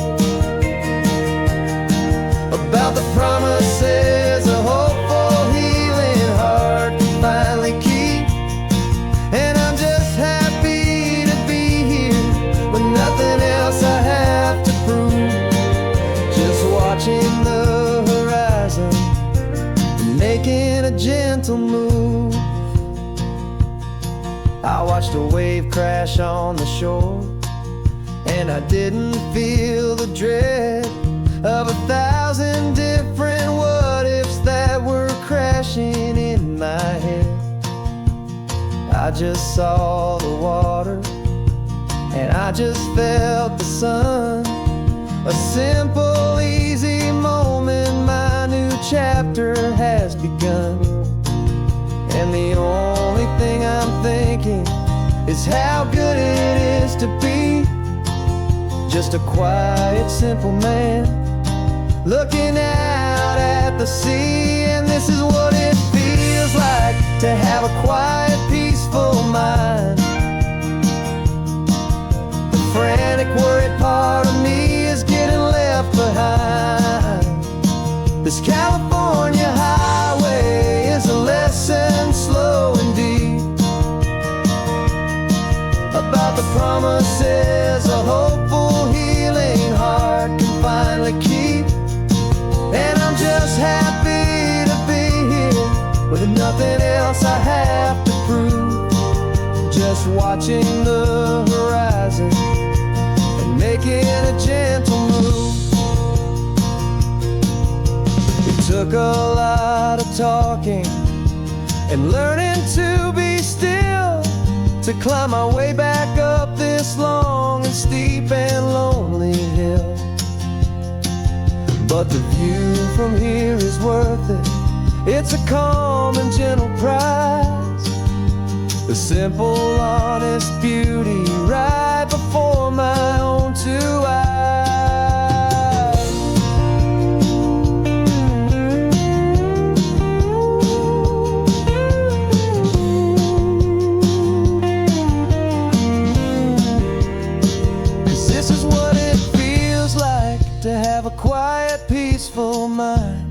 about the promises a hopeful, healing heart can finally keep. And I'm just happy making a gentle move. I watched a wave crash on the shore, and I didn't feel the dread of 1,000 different what-ifs that were crashing in my head. I just saw the water, and I just felt the sun. A simple, easy moment, my new chapter has begun. And the only thing I'm thinking is how good it is to be just a quiet, simple man looking out at the sea. And this is what it feels like to have a quiet, peaceful mind. The frantic, worried part of me is getting left behind. This California highway is a lesson slow and deep about the promises a hopeful, healing heart can finally keep. And I'm just happy to be here with nothing else I have to prove. Just watching the horizon and making a gentle move. It took a lot of talking and learning to be still to climb my way back up this long and steep and lonely hill. But the view from here is worth it. It's a calm and gentle prize, the simple, honest beauty right before my own two eyes. 'Cause this is what it feels like to have a quiet, peaceful mind.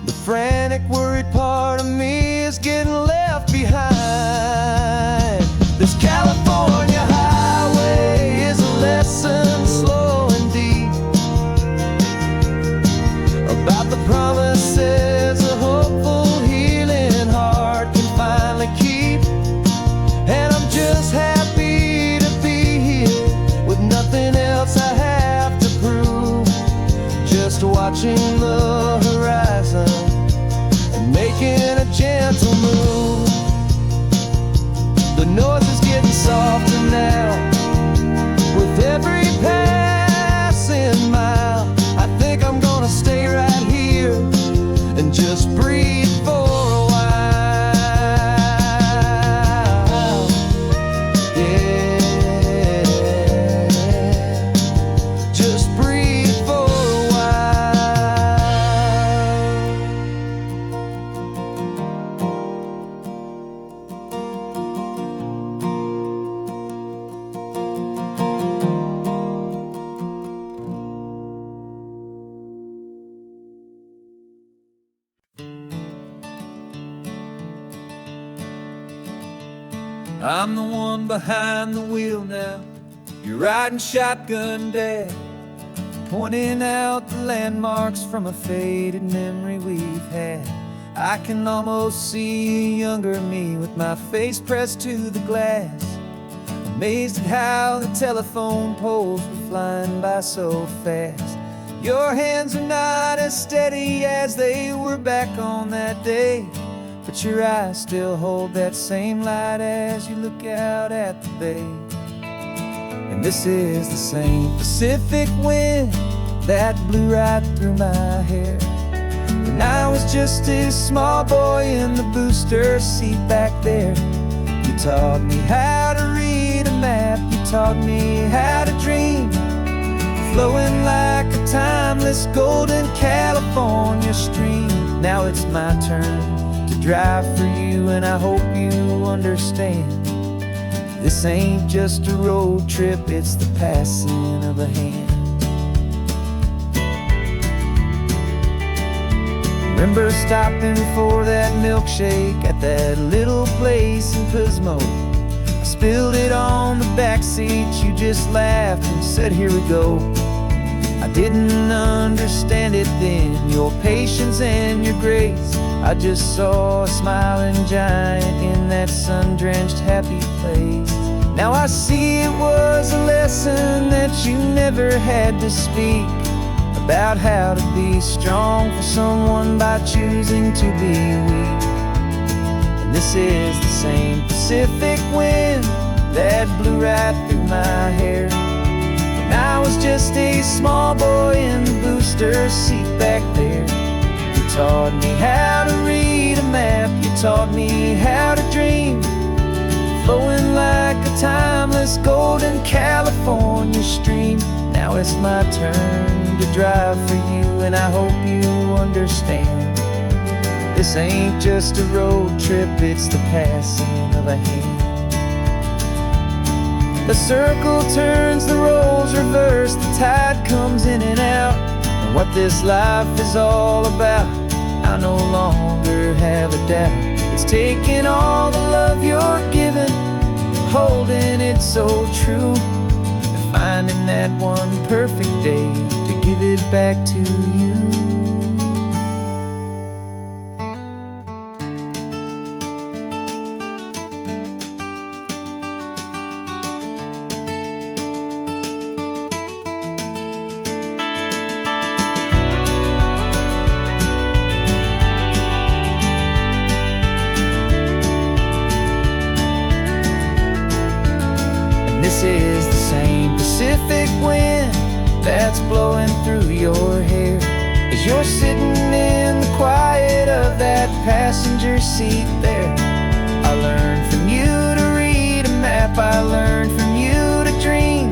The frantic, worried part of me is getting left behind. This California highway is a lesson slow and deep about the promises a hopeful, healing heart can finally keep. And I'm just happy to be here with nothing else I have to prove. Just watching the horizon and making a gentle move. The noise is getting softer now with every passing mile. I think I'm gonna stay right here and just breathe for a while. Yeah, just breathe for a while. I'm the one behind the wheel now. You're riding shotgun, Dad, pointing out the landmarks from a faded memory we've had. I can almost see a younger me with my face pressed to the glass, amazed at how the telephone poles were flying by so fast. Your hands are not as steady as they were back on that day, but your eyes still hold that same light as you look out at the bay. And this is the same Pacific wind that blew right through my hair when I was just a small boy in the booster seat back there. You taught me how to read a map, you taught me how to dream, flowing like a timeless golden California stream. Now it's my turn to drive for you, and I hope you understand. This ain't just a road trip, it's the passing of a hand. Remember stopping for that milkshake at that little place in Pismo? I spilled it on the back seat, you just laughed and said, here we go. I didn't understand it then, your patience and your grace. I just saw a smiling giant in that sun-drenched happy place. Now I see it was a lesson that you never had to speak, about how to be strong for someone by choosing to be weak. And this is the same Pacific wind that blew right through my hair when I was just a small boy in the booster seat back there. You taught me how to read a map, you taught me how to dream, flowing like a timeless golden California stream. Now it's my turn to drive for you, and I hope you understand. This ain't just a road trip, it's the passing of a hand. The circle turns, the roles reverse, the tide comes in and out. And what this life is all about, I no longer have a doubt. It's taking all the love you're giving, holding it so true, and finding that one perfect day to give it back to you. This is the same Pacific wind that's blowing through your hair as you're sitting in the quiet of that passenger seat there. I learned from you to read a map, I learned from you to dream,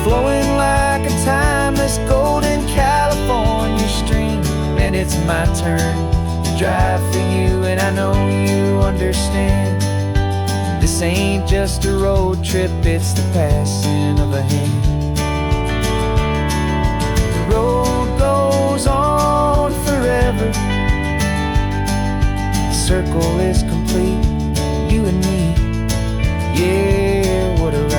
flowing like a timeless golden California stream. And it's my turn to drive for you, and I know you understand. This ain't just a road trip, it's the passing of a hand. The road goes on forever, the circle is complete, you and me, yeah, what a ride.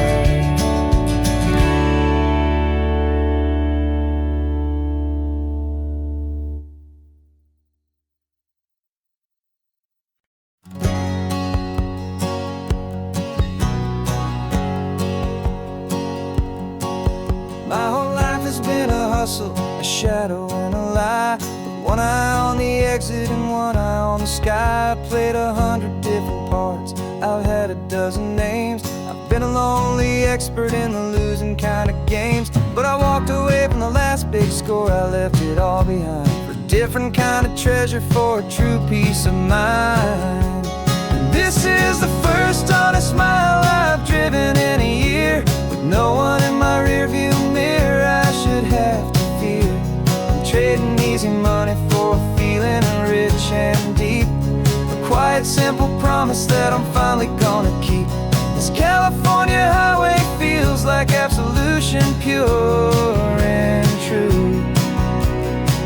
My whole life has been a hustle, a shadow and a lie, with one eye on the exit and one eye on the sky. I played 100 different parts, I've had a dozen names. I've been a lonely expert in the losing kind of games, but I walked away from the last big score, I left it all behind for a different kind of treasure, for a true peace of mind. And this is the first honest mile I've driven in a year, with no one in my rearview mirror I should have to fear. I'm trading easy money for a feeling rich and deep, a quiet simple promise that I'm finally gonna keep. This California highway feels like absolution, pure and true.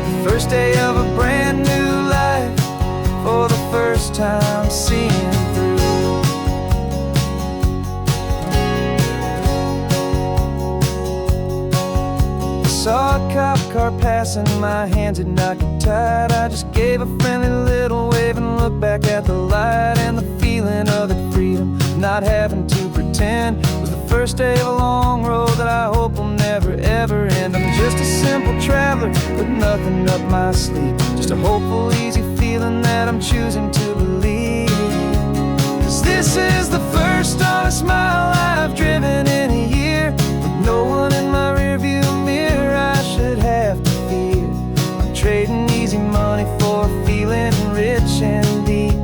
The first day of a brand new life, for the first time seeing through. Saw a cop car passing, my hands had not got tied. I just gave a friendly little wave and looked back at the light, and the feeling of the freedom, not having to pretend, was the first day of a long road that I hope will never ever end. I'm just a simple traveler with nothing up my sleeve, just a hopeful easy feeling that I'm choosing to believe. 'Cause this is the first honest mile I've driven in a year, with no one in my rearview mirror I should have to fear. I'm trading easy money for a feeling rich and deep,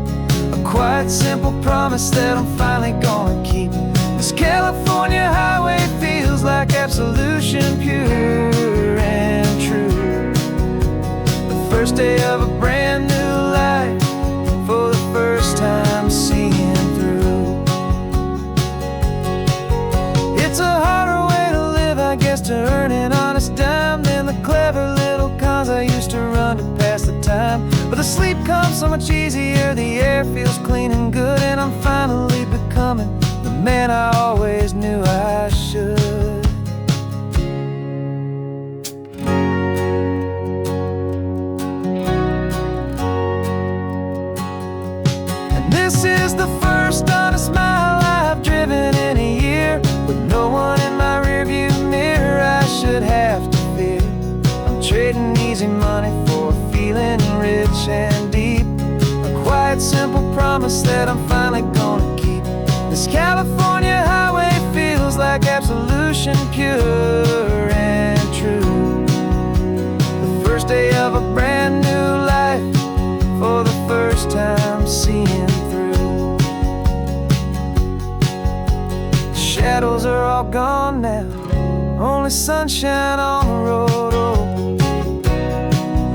a quiet simple promise that I'm finally gonna keep. This California highway feels like absolution, pure and true. The first day of a brand new life, for the first time seeing through. It's a harder way to live, I guess, to earn an honest dime than the clever little cons I used to run to pass the time. But the sleep comes so much easier, the air feels clean and good, and I'm finally becoming the man I always knew I should. This is the first honest mile I've driven in a year, with no one in my rearview mirror I should have to fear. I'm trading easy money for a feeling rich and deep, a quiet, simple promise that I'm finally gonna keep. This California highway feels like absolution, pure and true. The first day of a brand new life, for the first time seeing through. Shadows are all gone now, only sunshine on the road. Oh,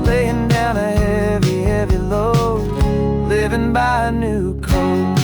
laying down a heavy, heavy load, living by a new code.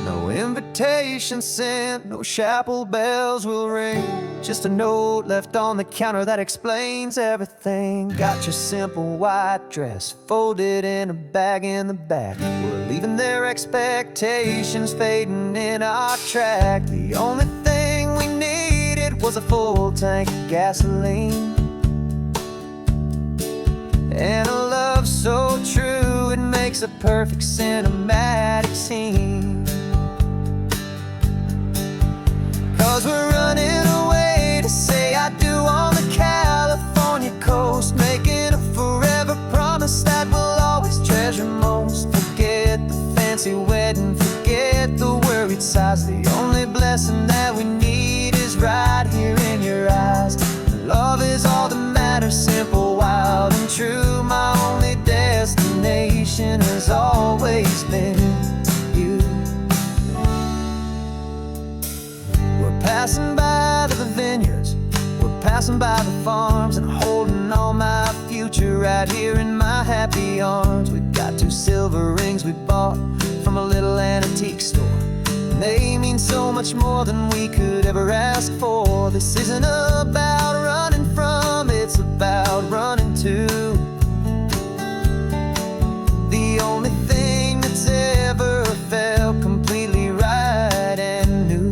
No invitation sent, no chapel bells will ring, just a note left on the counter that explains everything. Got your simple white dress folded in a bag in the back. We're leaving their expectations fading in our track. The only thing we needed was a full tank of gasoline, and a love so true it makes a perfect cinematic scene. 'Cause we're running away to say I do on the California coast, making a forever promise that we'll always treasure most. Forget the fancy wedding, forget the worried sighs. The only blessing that we need is right here in your eyes. Love is all that matters, simple, wild and true. My only destination has always been you. We're passing by the vineyards, we're passing by the farms, and holding all my future right here in my happy arms. We've got 2 silver rings we bought from a little antique store, and they mean so much more than we could ever ask for. This isn't about running from, it's about running to the only thing that's ever felt completely right and new.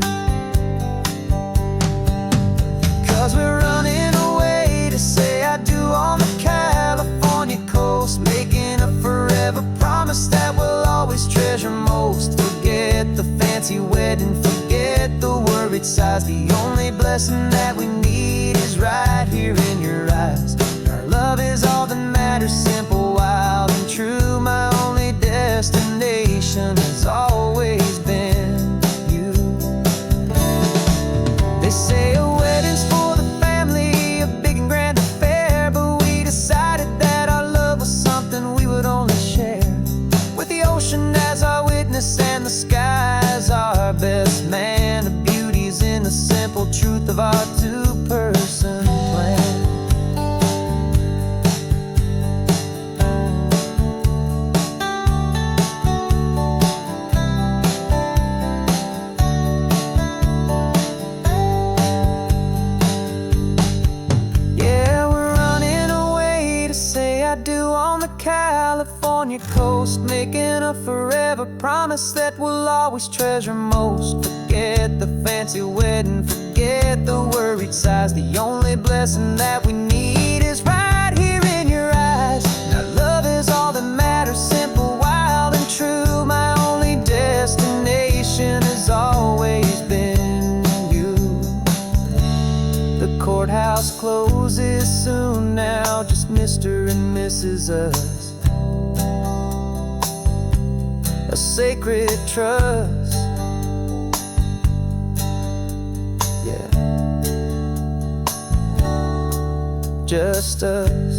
'Cause we're running away to say I do on the California coast, making a forever promise that we'll always treasure most. Forget the fancy wedding, forget the worried sighs. The only blessing that we need is right here in your eyes. Our love is all that matters, simple, wild and true. My only destination has always been you. They say a wedding's for the family, a big and grand affair, but we decided that our love was something we would only share with the ocean as our witness and the sky as our best man. The beauty's in the simple truth of our 2-person plan. Yeah, we're running away to say I do on the California coast, making a forever promise that we'll always treasure most. Forget the fancy wedding, forget the worried sighs. The only blessing that we need is right here in your eyes. Now love is all that matters, simple, wild and true. My only destination has always been you. The courthouse closes soon now, just Mr. and Mrs. Us, a sacred trust. Yeah, just us.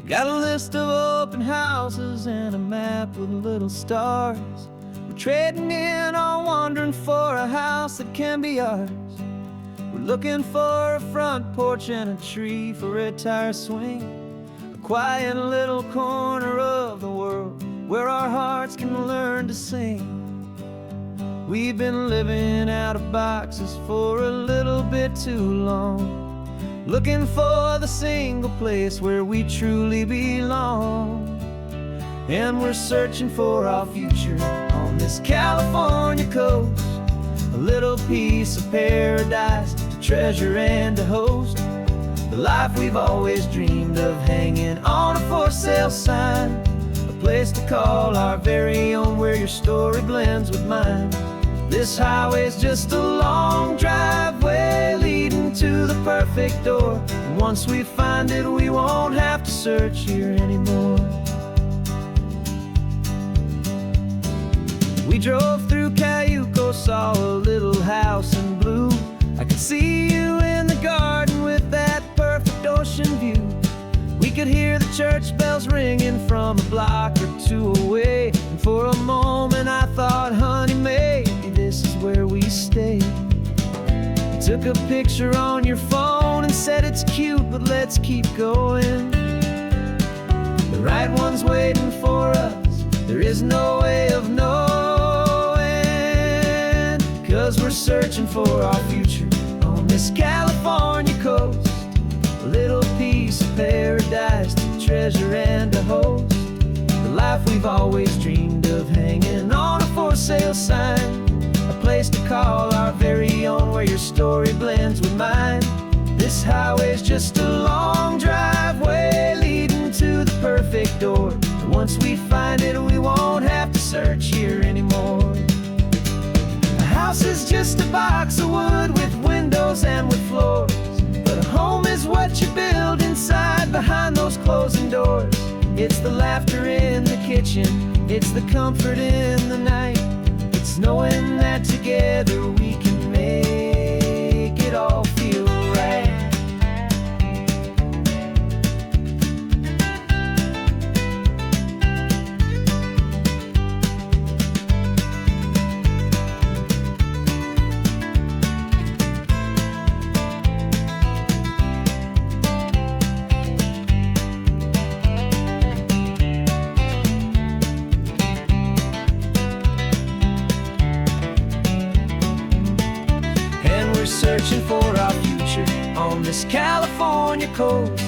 Got a list of open houses and a map with little stars. We're trading in or wandering for a house that can be ours. We're looking for a front porch and a tree for a tire swing, a quiet little corner of the world where our hearts can learn to sing. We've been living out of boxes for a little bit too long, looking for the single place where we truly belong. And we're searching for our future on this California coast, a little piece of paradise to treasure and to host, the life we've always dreamed of, hanging on a for sale sign, a place to call our very own, where your story blends with mine. This highway's just a long driveway leading to the perfect door, and once we find it, we won't have to search here anymore. We drove through Cayuco, saw a little house in blue. I could see you in the garden with that perfect ocean view. We could hear the church bells ringing from a block or two away, and for a moment I thought, honey, maybe this is where we stay. You took a picture on your phone and said it's cute, but let's keep going. The right one's waiting for us, there is no way of knowing, 'cause we're searching for our future on this California coast, a little piece of paradise to treasure and to host, the life we've always dreamed of, hanging on a for sale sign, a place to call our very own, where your story blends with mine. This highway's just a long driveway leading to the perfect door, and once we find it, we won't have to search here anymore. A house is just a box of wood with windows and with floors, but a home is what you build inside behind those closing doors. It's the laughter in the kitchen, it's the comfort in the night, it's knowing that together we can make it all feel right. Searching for our future on this California coast,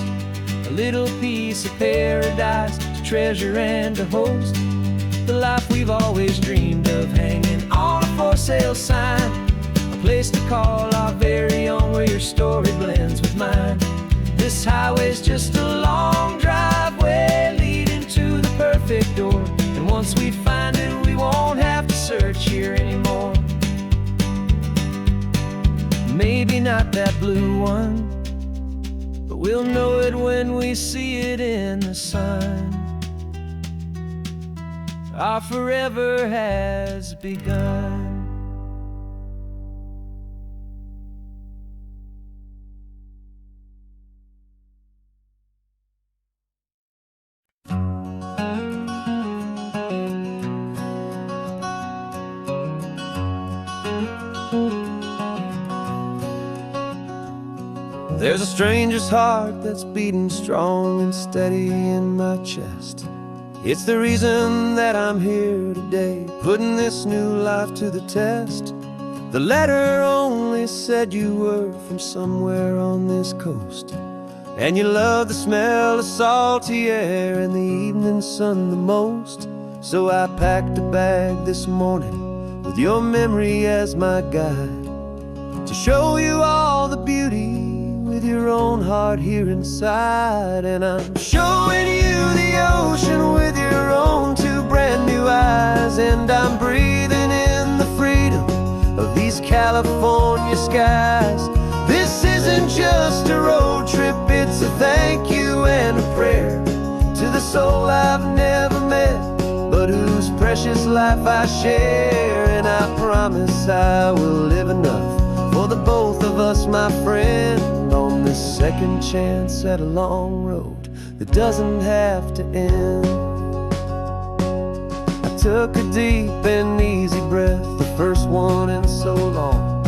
a little piece of paradise to treasure and to host, the life we've always dreamed of, hanging on a for sale sign, a place to call our very own, where your story blends with mine. This highway's just a long driveway leading to the perfect door, and once we find it, we won't have to search here anymore. Maybe not that blue one, but we'll know it when we see it in the sun. Our forever has begun. There's a stranger's heart that's beating strong and steady in my chest. It's the reason that I'm here today, putting this new life to the test. The letter only said you were from somewhere on this coast, and you love the smell of salty air and the evening sun the most. So I packed a bag this morning with your memory as my guide, to show you all the beauty with your own heart here inside. And I'm showing you the ocean with your own two brand new eyes, and I'm breathing in the freedom of these California skies. This isn't just a road trip, it's a thank you and a prayer to the soul I've never met, but whose precious life I share. And I promise I will live enough for the both of us, my friend, on this second chance at a long road that doesn't have to end. I took a deep and easy breath, the first one in so long,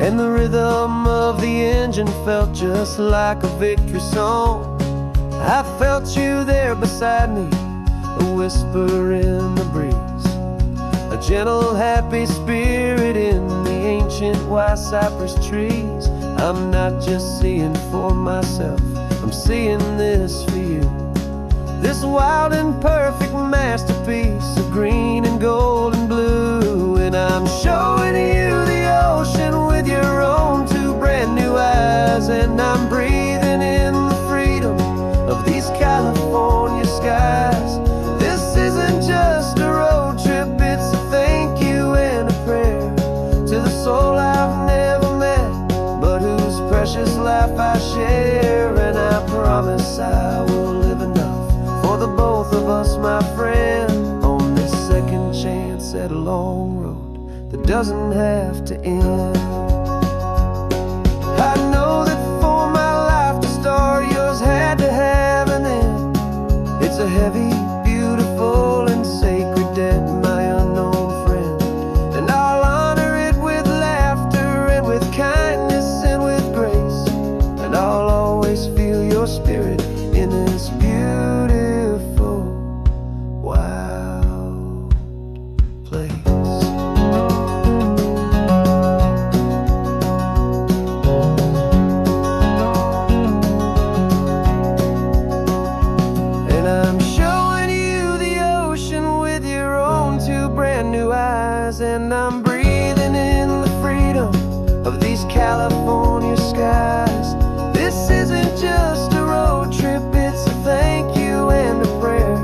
and the rhythm of the engine felt just like a victory song. I felt you there beside me, a whisper in the breeze, a gentle, happy spirit in the ancient white cypress trees. I'm not just seeing for myself, I'm seeing this for you. This wild and perfect masterpiece of green and gold and blue. And I'm showing you the ocean with your own two brand new eyes. And I'm breathing in the freedom of these California skies. This isn't just a road trip, it's a thank you and a prayer to the soul I've never met, but whose precious life I share. And I promise I will live enough for the both of us, my friend, on this second chance at a long road that doesn't have to end. I know that for my life to start, yours had to have an end. It's a heavy, beautiful, and sacred debt, my unknown friend, and I'll honor it with laughter and with kindness and with grace. And I'll always feel your spirit in this beautiful, wild place. And I'm showing you the ocean with your own two brand new eyes. And I'm breathing in the freedom of these California skies. This isn't just a road trip, it's a thank you and a prayer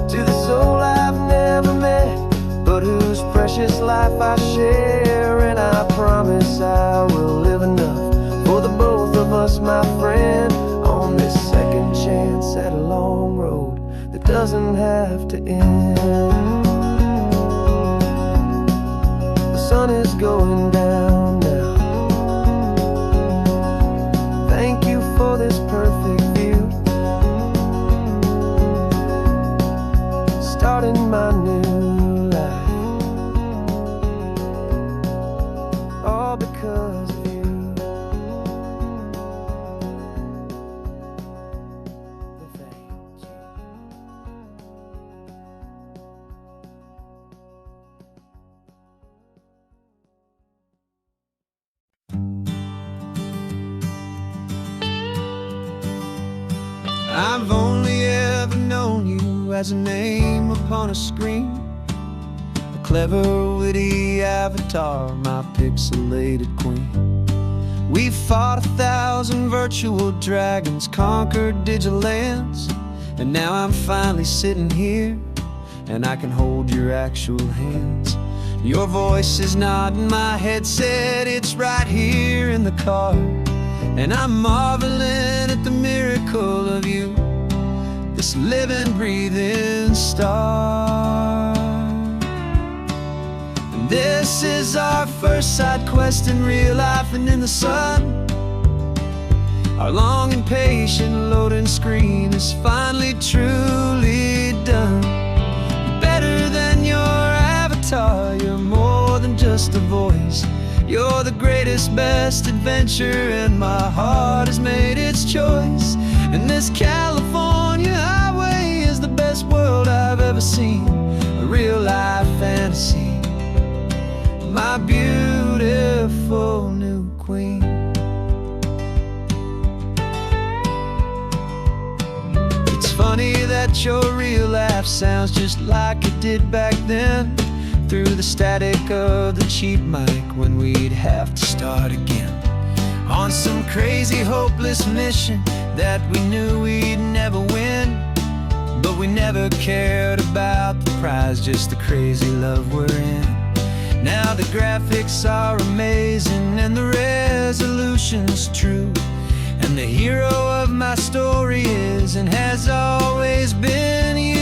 to the soul I've never met, but whose precious life I share. And I promise I will live enough for the both of us, my friend, on this second chance at a long road that doesn't have to end. The sun is going down now. Thank you for this perfect view, starting my new life, all because of you. Thank you. I've only ever known you as a name upon a screen, a clever, witty avatar, my pixelated queen. We fought 1,000 virtual dragons, conquered digital lands, and now I'm finally sitting here, and I can hold your actual hands. Your voice is not in my headset, it's right here in the car, and I'm marveling at the miracle of you, this living, breathing star. And this is our first side quest in real life and in the sun. Our long and patient loading screen is finally truly done. Better than your avatar, you're more than just a voice. You're the greatest, best adventure, and my heart has made its choice. And this California highway is the best world I've ever seen, a real life fantasy, my beautiful new queen. It's funny that your real life sounds just like it did back then, through the static of the cheap mic when we'd have to start again, on some crazy, hopeless mission that we knew we'd never win. But we never cared about the prize, just the crazy love we're in. Now the graphics are amazing and the resolution's true, and the hero of my story is and has always been you.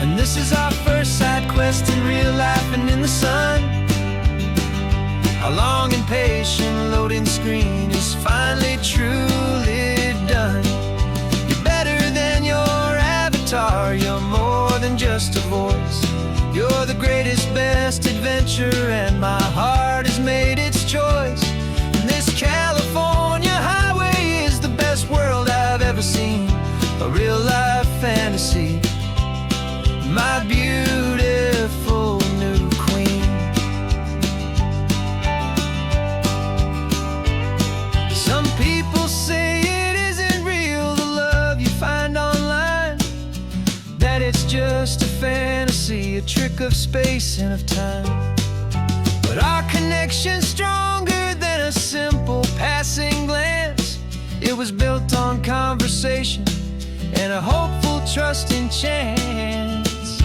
And this is our first side quest in real life and in the sun. Our long and patient loading screen is finally truly done. You're better than your avatar, you're more than just a voice. You're the greatest, best adventure, and my heart has made its choice. And this California highway is the best world I've ever seen, a real life fantasy, my beautiful new queen. Some people say it isn't real, the love you find online, that it's just a fantasy, a trick of space and of time. But our connection's stronger than a simple passing glance. It was built on conversation and a hopeful, trusting chance.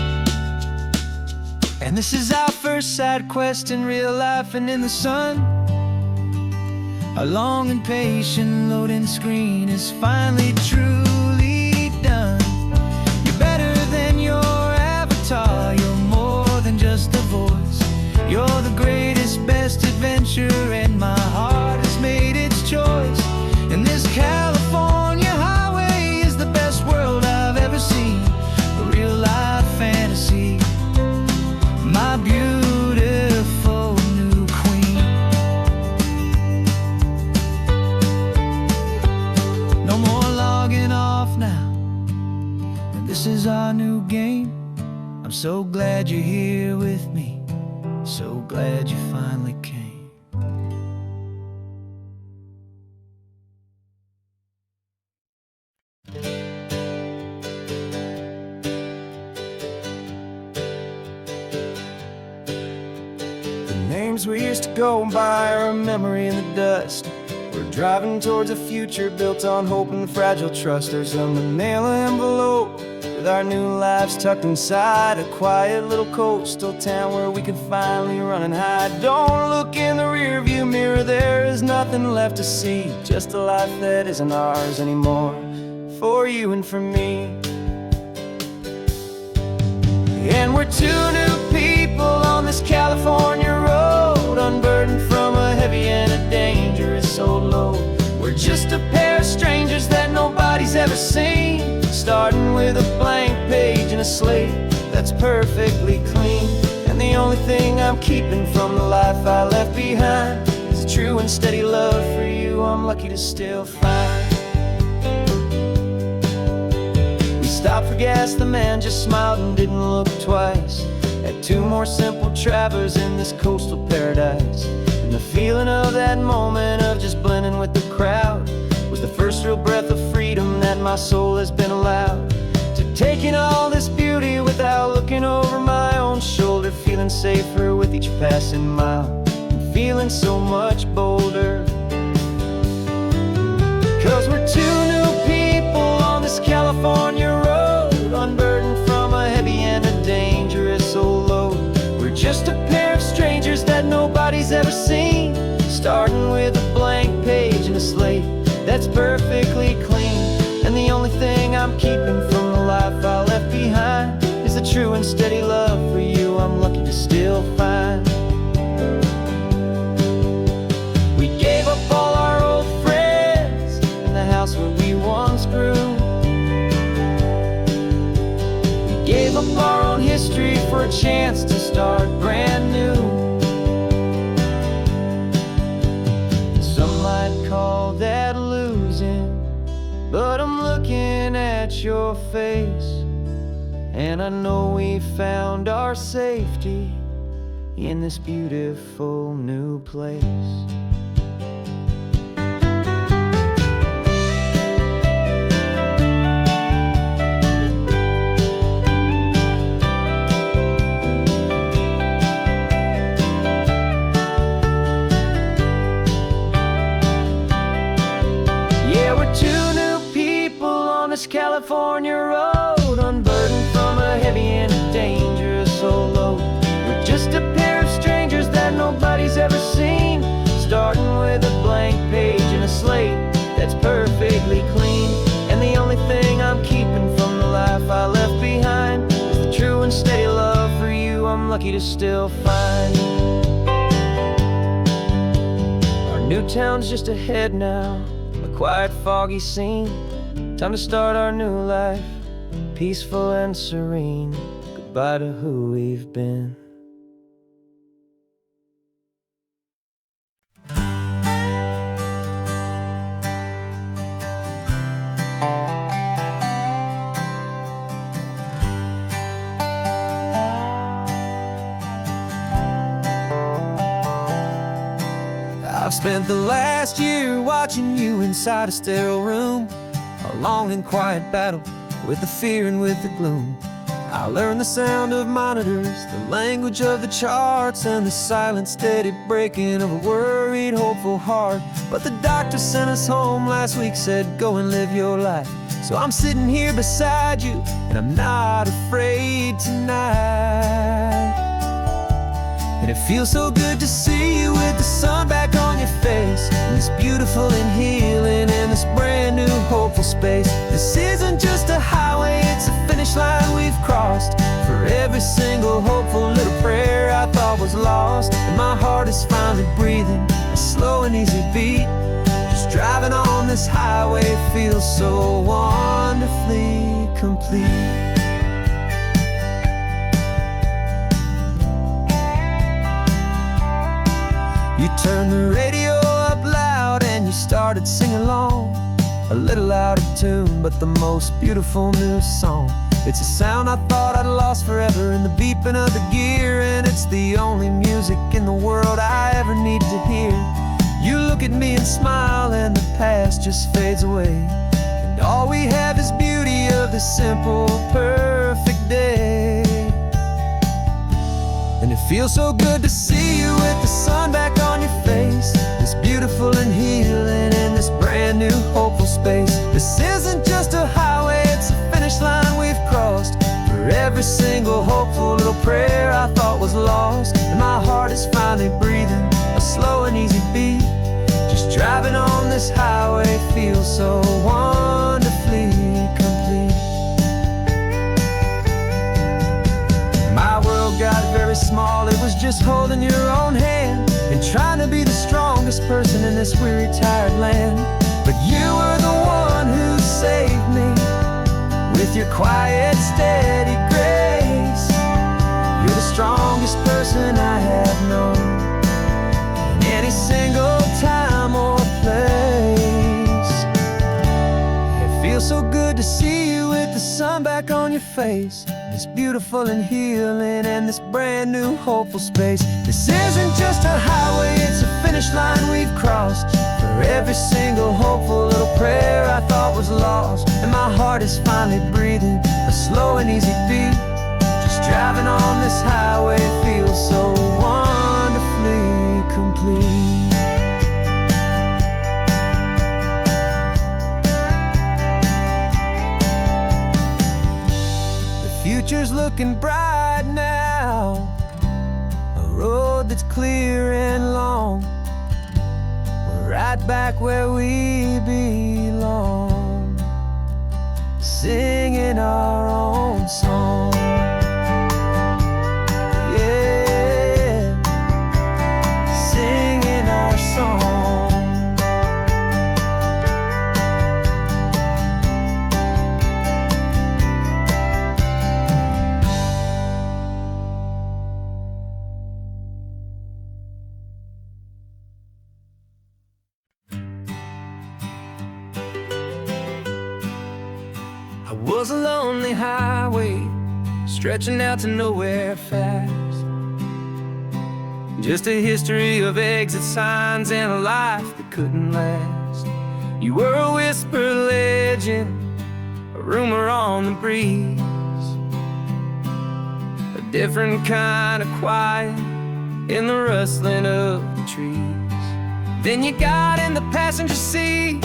And this is our first side quest in real life and in the sun. Our long and patient loading screen is finally truly done. You're better than your avatar, you're more than just a voice. You're the greatest, best adventure, and my heart has made its choice. And this California highway is the best world I've ever seen, a real life fantasy, my beautiful new queen. No more logging off now, and this is our new game. I'm so glad you're here with me, so glad you finally came. The names we used to go by are a memory in the dust. We're driving towards a future built on hope and fragile trust. There's a manila envelope with our new lives tucked inside, a quiet little coastal town where we can finally run and hide. Don't look in the rearview mirror, there is nothing left to see, just a life that isn't ours anymore, for you and for me. And we're two new people on this California road, unburdened from a heavy and a dangerous old load. We're just a pair of strangers that nobody's ever seen, starting with a blank page and a slate that's perfectly clean. And the only thing I'm keeping from the life I left behind is a true and steady love for you I'm lucky to still find. We stopped for gas, the man just smiled and didn't look twice. Had two more simple travelers in this coastal paradise. And the feeling of that moment of just blending with the crowd was the first real breath of freedom that my soul has been allowed to take in all this beauty without looking over my own shoulder, feeling safer with each passing mile and feeling so much bolder. Cause we're two new people on this California road, unburdened from a heavy and a dangerous old load. We're just a pair of strangers that nobody's ever seen, starting with a blank page and a slate that's perfectly clean. And the only thing I'm keeping from the life I left behind is the true and steady love for you I'm lucky to still find. We gave up all our old friends in the house where we once grew. We gave up our own history for a chance to start brand new. Some might call that losing, but I'm looking at your face, and I know we found our safety in this beautiful new place. California road, unburdened from a heavy and a dangerous old load. We're just a pair of strangers that nobody's ever seen, starting with a blank page and a slate that's perfectly clean. And the only thing I'm keeping from the life I left behind is the true and steady love for you I'm lucky to still find. Our new town's just ahead now, a quiet, foggy scene. Time to start our new life, peaceful and serene. Goodbye to who we've been. spent the last year watching you inside a sterile room, a long and quiet battle with the fear and with the gloom. I learned the sound of monitors, the language of the charts, and the silent, steady breaking of a worried, hopeful heart. But the doctor sent us home last week, said, go and live your life. So I'm sitting here beside you, and I'm not afraid tonight. And it feels so good to see you with the sun back on your face, and this beautiful and healing in this brand new hopeful space. This isn't just a highway, it's a finish line we've crossed. For every single hopeful little prayer I thought was lost, and my heart is finally breathing a slow and easy beat. Just driving on this highway feels so wonderfully complete. You turned the radio up loud and you started singing along, a little out of tune, but the most beautiful new song. It's a sound I thought I'd lost forever in the beeping of the gear, and it's the only music in the world I ever need to hear. You look at me and smile, and the past just fades away, and all we have is beauty of this simple, perfect day. And it feels so good to see you with the sun back on your face, this beautiful and healing in this brand new hopeful space. This isn't just a highway, it's a finish line we've crossed. For every single hopeful little prayer I thought was lost, and my heart is finally breathing a slow and easy beat. Just driving on this highway feels so wonderfully complete. My world got very small, it was just holding your own hand and trying to be the strongest person in this weary, tired land. But you were the one who saved me with your quiet, steady grace. You're the strongest person I have known in any single time or place. It feels so good to see you with the sun back on your face, this beautiful and healing and this brand new hopeful space. This isn't just a highway, it's a finish line we've crossed. For every single hopeful little prayer I thought was lost, and my heart is finally breathing a slow and easy beat. Just driving on this highway feels so wonderfully complete. Future's looking bright now, a road that's clear and long. We're right back where we belong, singing our own song. Yeah, singing our song. I was a lonely highway, stretching out to nowhere fast. Just a history of exit signs and a life that couldn't last. You were a whisper legend, a rumor on the breeze, a different kind of quiet in the rustling of the trees. Then you got in the passenger seat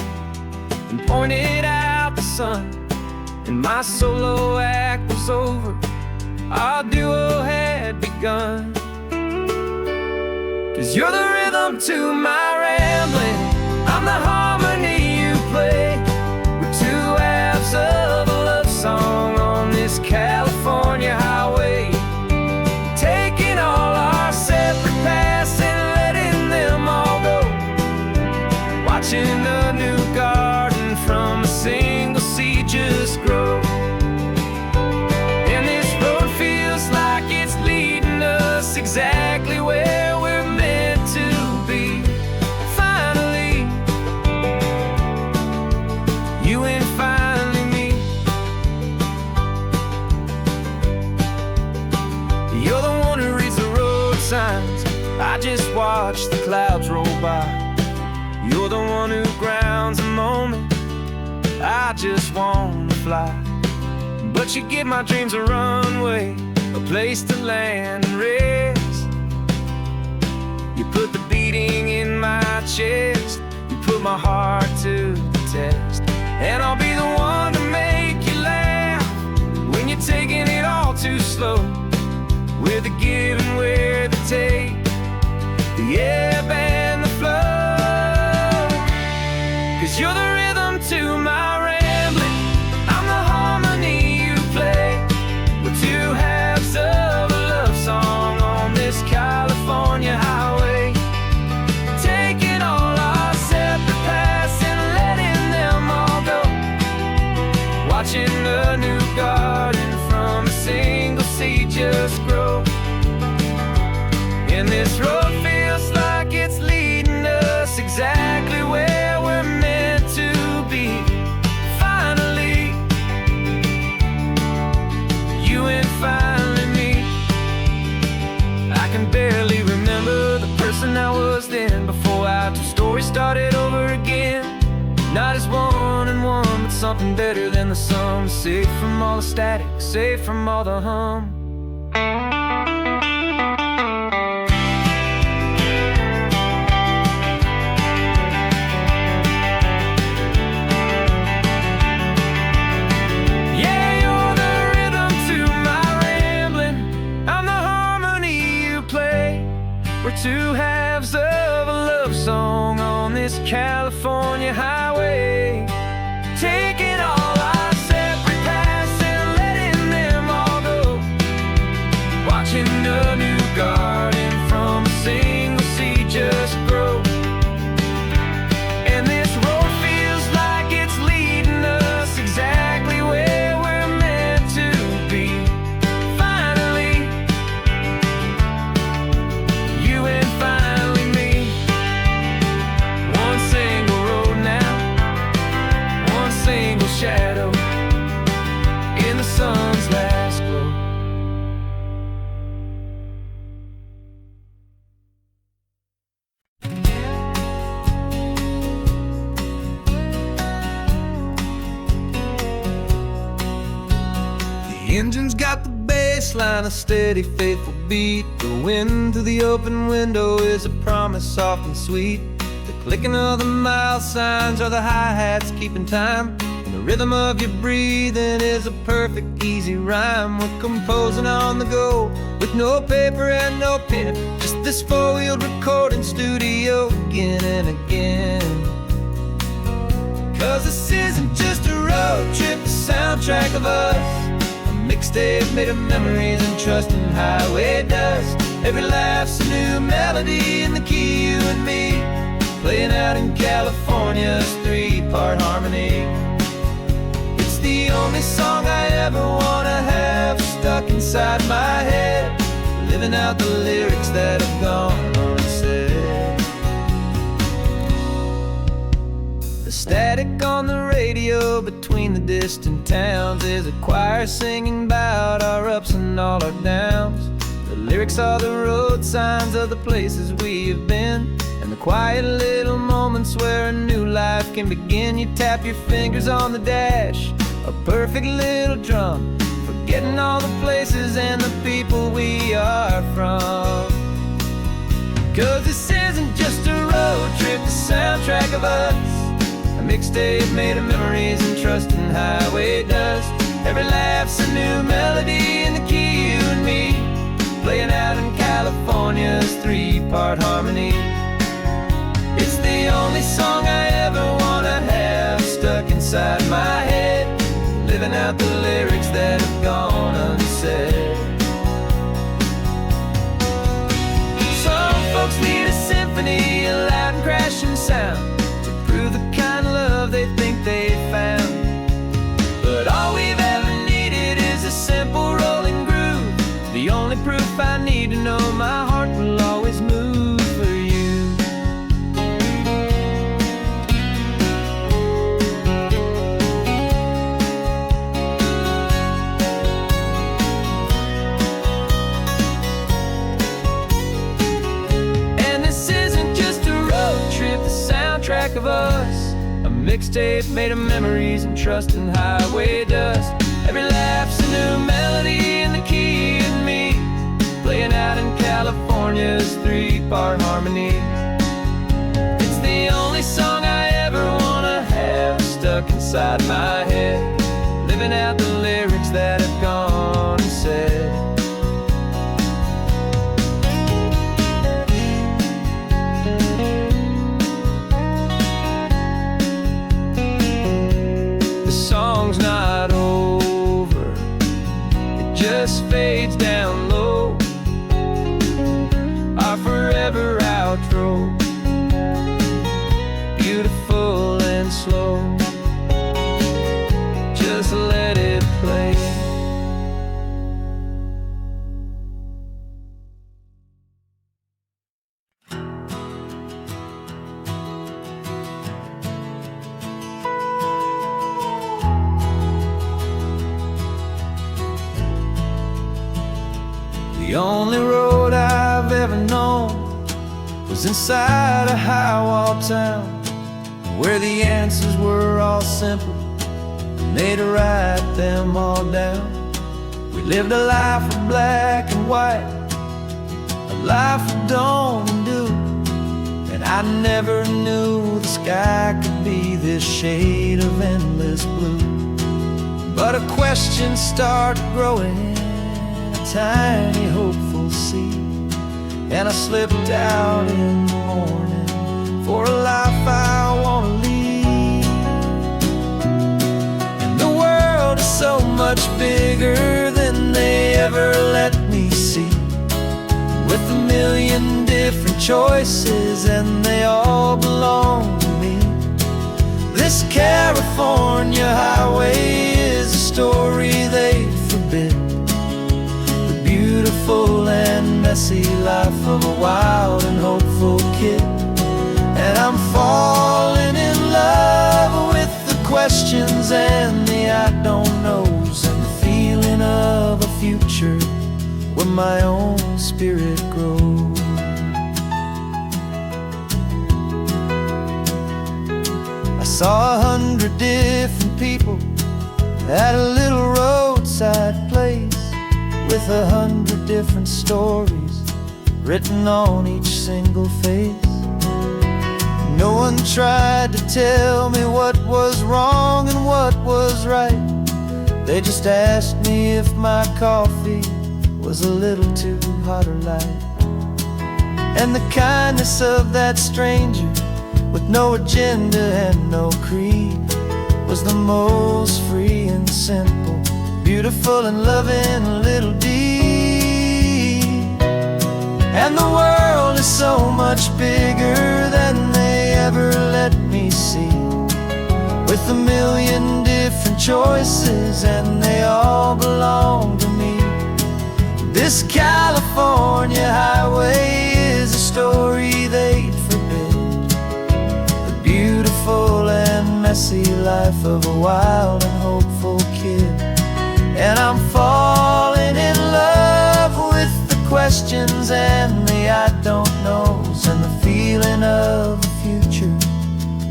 and pointed out the sun, and my solo act was over, our duo had begun. 'Cause you're the rhythm to my rambling, I'm the harmony you play. We're two halves of a love song on this California highway, taking all our separate paths and letting them all go. Watching a new garden from a single seed just grow. And this road feels like it's leading us exactly where we're meant to be. Finally, you and finally me. You're the one who reads the road signs, I just watch the clouds roll by. You're the one who grounds the moment. I just wanna fly, but you give my dreams a runway, a place to land and rest. You put the beating in my chest, you put my heart to the test. And I'll be the one to make you laugh when you're taking it all too slow. We're the give and we're the take, the ebb and the flow. 'Cause you're the rhythm to my rambling, I'm the harmony you play. We're two halves of a love song on this California highway, taking all our separate paths and letting them all go. Watching a new garden from a single seed just grow. And this road feels like it's leading us exactly where we're meant to be. Finally, you and finally me. I can barely remember the person I was then, before our two stories started over again. Not as one and one, but something better than the sum. Safe from all the static, safe from all the hum. Two halves of a love song on this California highway, taking all our separate paths and letting them all go. Watching a new garden from a single seed just grow. And this road feels like it's leading us exactly where we're meant to be. Finally, you and finally me. One single road now, one single shadow in the sun's last glow. The engine's got the bass line, a steady, faithful beat. The wind through the open window is a promise, soft and sweet. The clicking of the mile signs are the hi-hats keeping time. And the rhythm of your breathing is a perfect, easy rhyme. We're composing on the go, with no paper and no pen. Just this four-wheeled recording studio again and again. 'Cause this isn't just a road trip, the soundtrack of us. Mixtape made of memories and trust in highway dust. Every laugh's a new melody in the key, you and me, playing out in California's three-part harmony. It's the only song I ever wanna have stuck inside my head, living out the lyrics that have gone unsaid. The static on the radio between the distant towns is a choir singing about our ups and all our downs. The lyrics are the road signs of the places we have been, and the quiet little moments where a new life can begin. You tap your fingers on the dash, a perfect little drum, forgetting all the places and the people we are from. 'Cause this isn't just a road trip, the soundtrack of us. A mixtape made of memories and trust in highway dust. Every laugh's a new melody in the key, you and me, playing out in California's three-part harmony. It's the only song I ever wanna have stuck inside my head, living out the lyrics that have gone unsaid. Some folks need a symphony, a loud and crashing sound, the kind of love they think they found. But all we've ever needed is a simple rolling groove, the only proof I need to know my heart will always move for you. And this isn't just a road trip, the soundtrack of mixtape made of memories and trust in highway dust. Every laugh's a new melody in the key and me, playing out in California's 3-part harmony. It's the only song I ever wanna have stuck inside my head, living out the lyrics that have gone unsaid. The song's not over, it just fades down low, our forever outro, beautiful and slow. Just let it play. The only road I've ever known was inside a high-wall town, where the answers were all simple, and they'd write them all down. We lived a life of black and white, a life of dawn and dew, and I never knew the sky could be this shade of endless blue. But a question started growing, a tiny hopeful seed, and I slipped out in the morning for a life I want to lead. And the world is so much bigger than they ever let me see, with a million different choices and they all belong to me. This California highway is a story they forbid, the beautiful and messy life of a wild and hopeful kid. And I'm falling in love with the questions and the I don't knows, and the feeling of a future where my own spirit grows. I saw 100 different people at a little roadside place, with 100 different stories written on each single face. No one tried to tell me what was wrong and what was right. They just asked me if my coffee was a little too hot or light. And the kindness of that stranger, with no agenda and no creed, was the most free and simple, beautiful and loving little deed. And the world is so much bigger than they ever let me see, with a million different choices and they all belong to me. This California highway is a story they'd forbid, the beautiful and messy life of a wild and hopeful kid. And I'm falling in love with the questions and the I don't knows, and the feeling of a future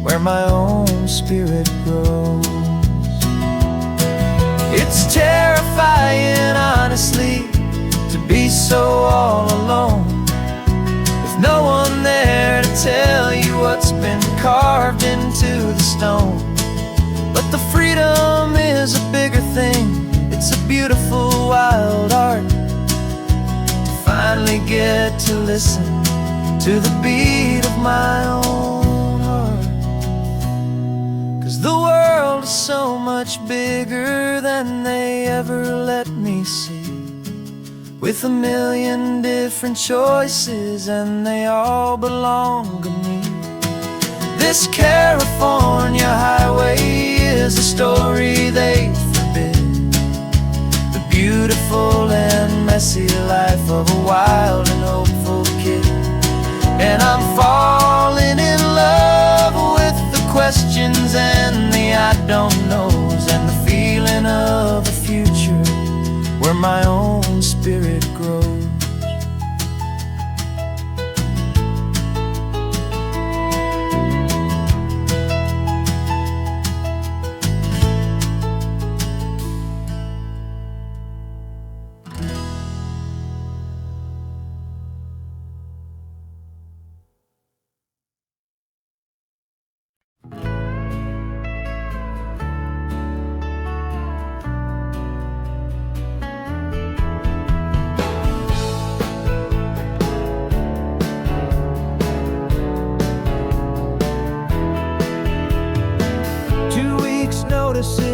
where my own spirit grows. It's terrifying, honestly, to be so all alone, with no one there to tell you what's been carved into the stone. But the freedom is a bigger thing, it's a beautiful wild art, to finally get to listen to the beat of my own heart. 'Cause the world is so much bigger than they ever let me see, with a million different choices and they all belong to me. This California highway is a story they forbid, the beautiful and messy life of a wild and hopeful kid. And I'm falling in love with the questions and the I don't knows, and the feeling of a future where my own spirit grows.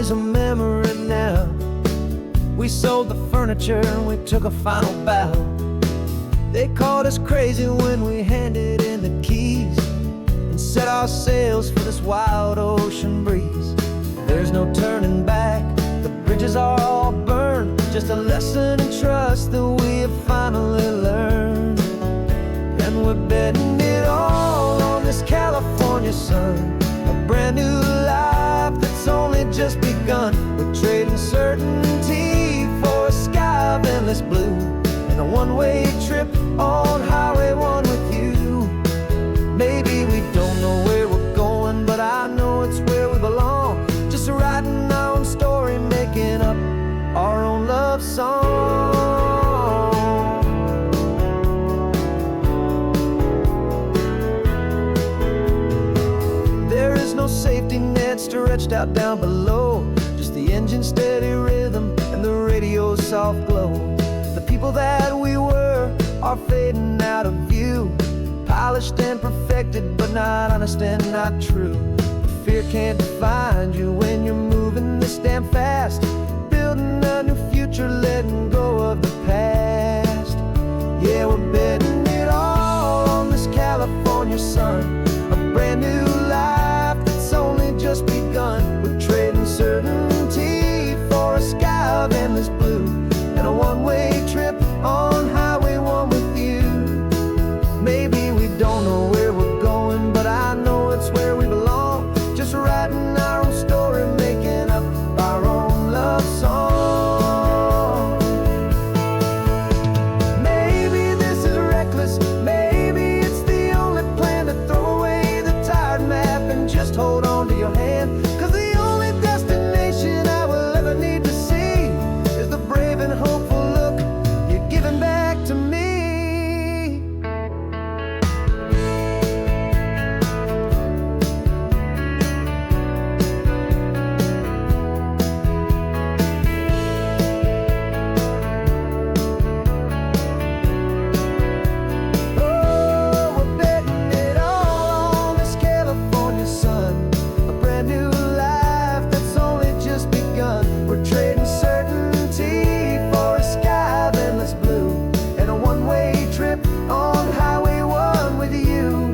is a memory now. We sold the furniture and we took a final bow. They called us crazy when we handed in the keys and set our sails for this wild ocean breeze. There's no turning back, the bridges are all burned, just a lesson in trust that we have finally learned. And we're betting it all on this California sun, a brand new life that's only just begun. We're trading certainty for a sky of endless blue, and a one-way trip on Highway 1 with you. Maybe we don't know where we're going, but I know it's where we belong. Just writing our own story, making up our own love song. There is no safety net stretched out down below, just the engine's steady rhythm and the radio's soft glow. The people that we were are fading out of view, polished and perfected, but not honest and not true. Fear can't find you when you're moving this damn fast, building a new future, letting go of the past. Yeah, we're betting it all on this California sun, a brand new life that's only just begun. We're trading certainty for a sky of endless blue, and a one-way trip on Highway 1 with you. Maybe we don't know where we're going, but I know it's where we belong. Just writing our own story, making up our own love song. Maybe this is reckless, maybe it's the only plan to throw away the tired map and just hold on to your hand. 'Cause the only destination I will ever need to see is the brave and hopeful look you're giving back to me. Oh, we're betting it all on this California sun, a brand new life that's only just begun. We're trading certainty for a sky of endless blue, and a one-way trip on Highway 1 with you.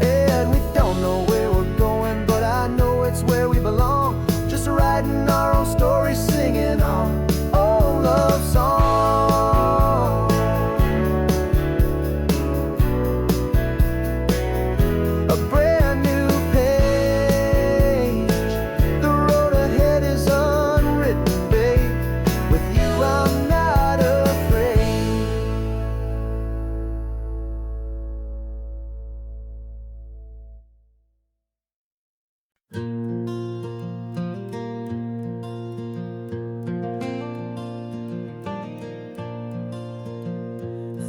And we don't know where we're going, but I know it's where we belong. Just writing our own story, singing our own love song. A brand new page, the road ahead is unwritten, babe. With you I'm not afraid.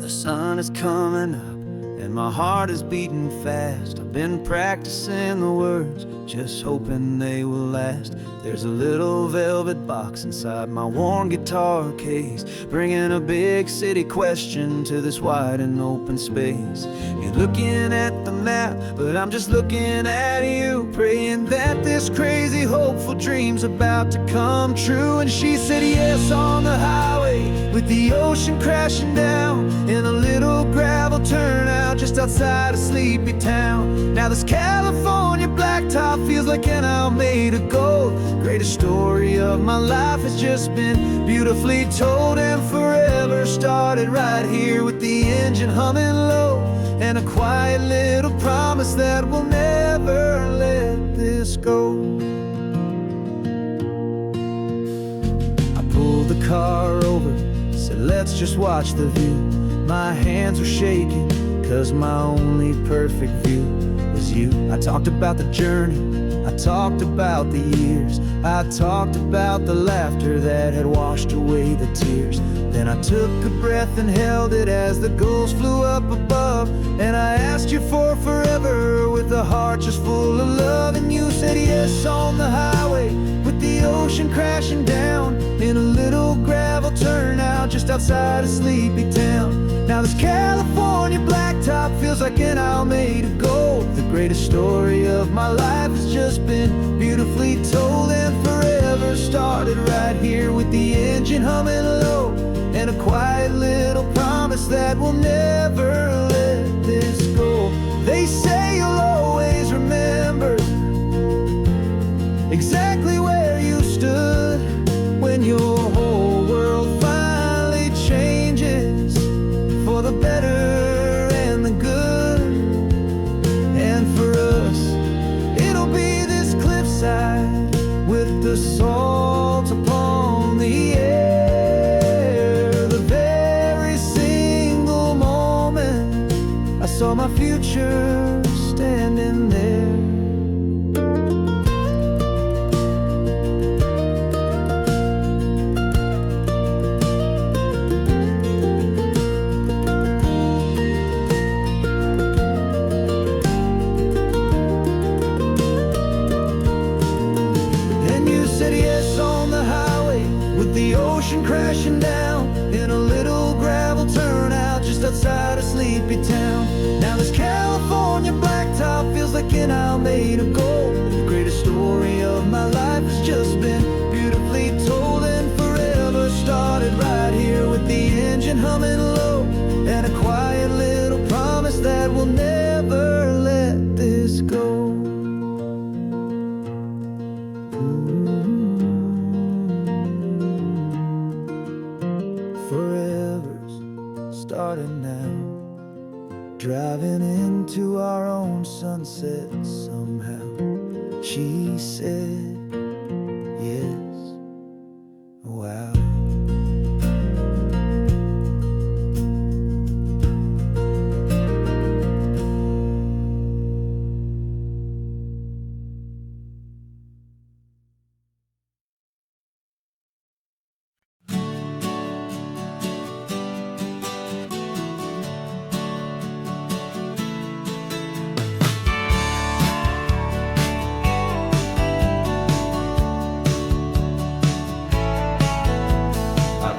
The sun is coming up and my heart is beating fast. I've been practicing the words, just hoping they will last. There's a little velvet box inside my worn guitar case, bringing a big city question to this wide and open space. You're looking at the map, but I'm just looking at you, praying that this crazy hopeful dream's about to come true. And she said yes on the highway with the ocean crashing down in a little gravel turnout just outside a sleepy town. Now this California blacktop feels like an owl made of gold. Greatest story of my life has just been beautifully told, and forever started right here with the engine humming low, and a quiet little promise that we'll never let this go. I pulled the car over, said let's just watch the view. My hands were shaking, 'cause my only perfect view was you. I talked about the journey, I talked about the years, I talked about the laughter that had washed away the tears. Then I took a breath and held it as the gulls flew up above, and I asked you for forever with a heart just full of love. And you said yes on the highway with the ocean crashing down in a little gravel turnout just outside a sleepy town. Now this California blacktop blacktop feels like an owl made of gold. The greatest story of my life has just been beautifully told, and forever started right here with the engine humming low, and a quiet little promise that we'll never let this go. They say you'll always remember exactly where you stood when your whole world finally changes for the better and the good. And for us, it'll be this cliffside with the salt upon the air. The very single moment I saw my future standing there. Said yes on the highway with the ocean crashing down in a little gravel turnout just outside a sleepy town. Now this California blacktop feels like an owl made of gold. The greatest story of my life has just been beautifully told, and forever started right here with the engine humming low, and a quiet little promise that we'll never let this go. Forever's starting now, driving into our own sunset somehow. She said yes, wow.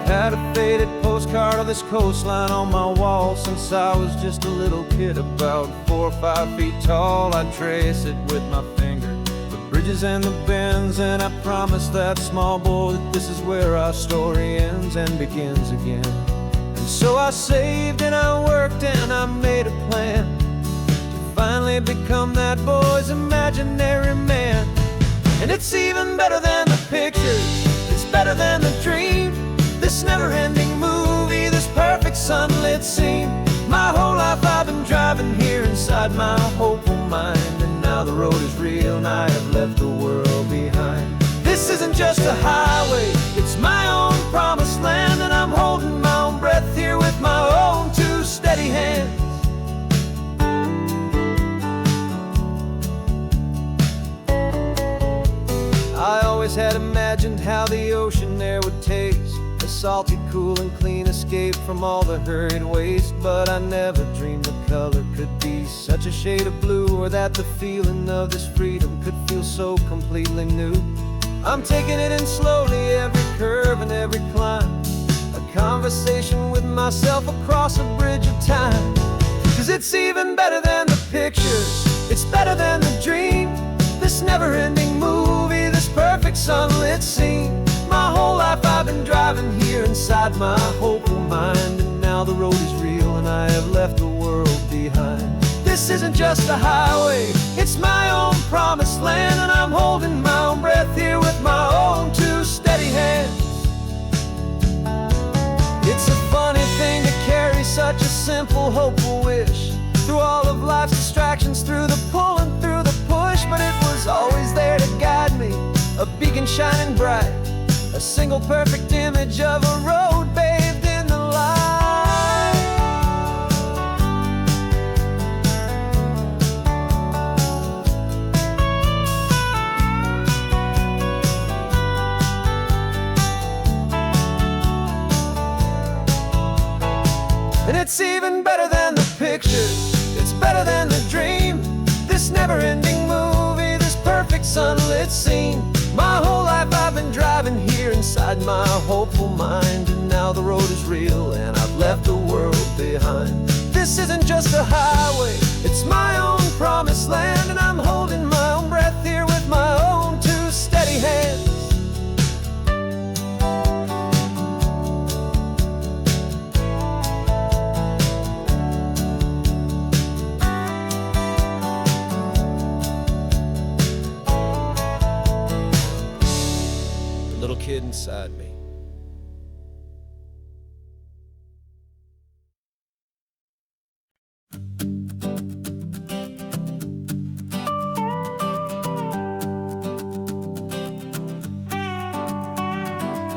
Had a faded postcard of this coastline on my wall since I was just a little kid, about 4 or 5 feet tall. I'd trace it with my finger, the bridges and the bends, and I promised that small boy that this is where our story ends and begins again. And so I saved and I worked and I made a plan to finally become that boy's imaginary man. And it's even better than the pictures, it's better than the dream. This never-ending movie, this perfect sunlit scene. My whole life I've been driving here inside my hopeful mind, and now the road is real and I have left the world behind. This isn't just a highway, it's my own promised land, and I'm holding my own breath here with my own two steady hands. I always had imagined how the ocean air would taste, a salty, cool and clean escape from all the hurried waste. But I never dreamed the color could be such a shade of blue, or that the feeling of this freedom could feel so completely new. I'm taking it in slowly, every curve and every climb, a conversation with myself across a bridge of time. 'Cause it's even better than the pictures, it's better than the dream. This never-ending movie, this perfect sunlit scene. My whole life I've been driving here inside my hopeful mind, and now the road is real and I have left the world behind. This isn't just a highway, it's my own promised land, and I'm holding my own breath here with my own two steady hands. It's a funny thing to carry such a simple, hopeful wish through all of life's distractions, through the pull and through the push. But it was always there to guide me, a beacon shining bright, a single perfect image of a road bathed in the light. And it's even better than the pictures, it's better than the dream. This never-ending movie, this perfect sunlit scene. My whole life I've been driving here inside my hopeful mind, and now the road is real and I've left the world behind. This isn't just a highway, it's my own promised land, and I'm holding my own breath here with my own two steady hands. The little kid inside me.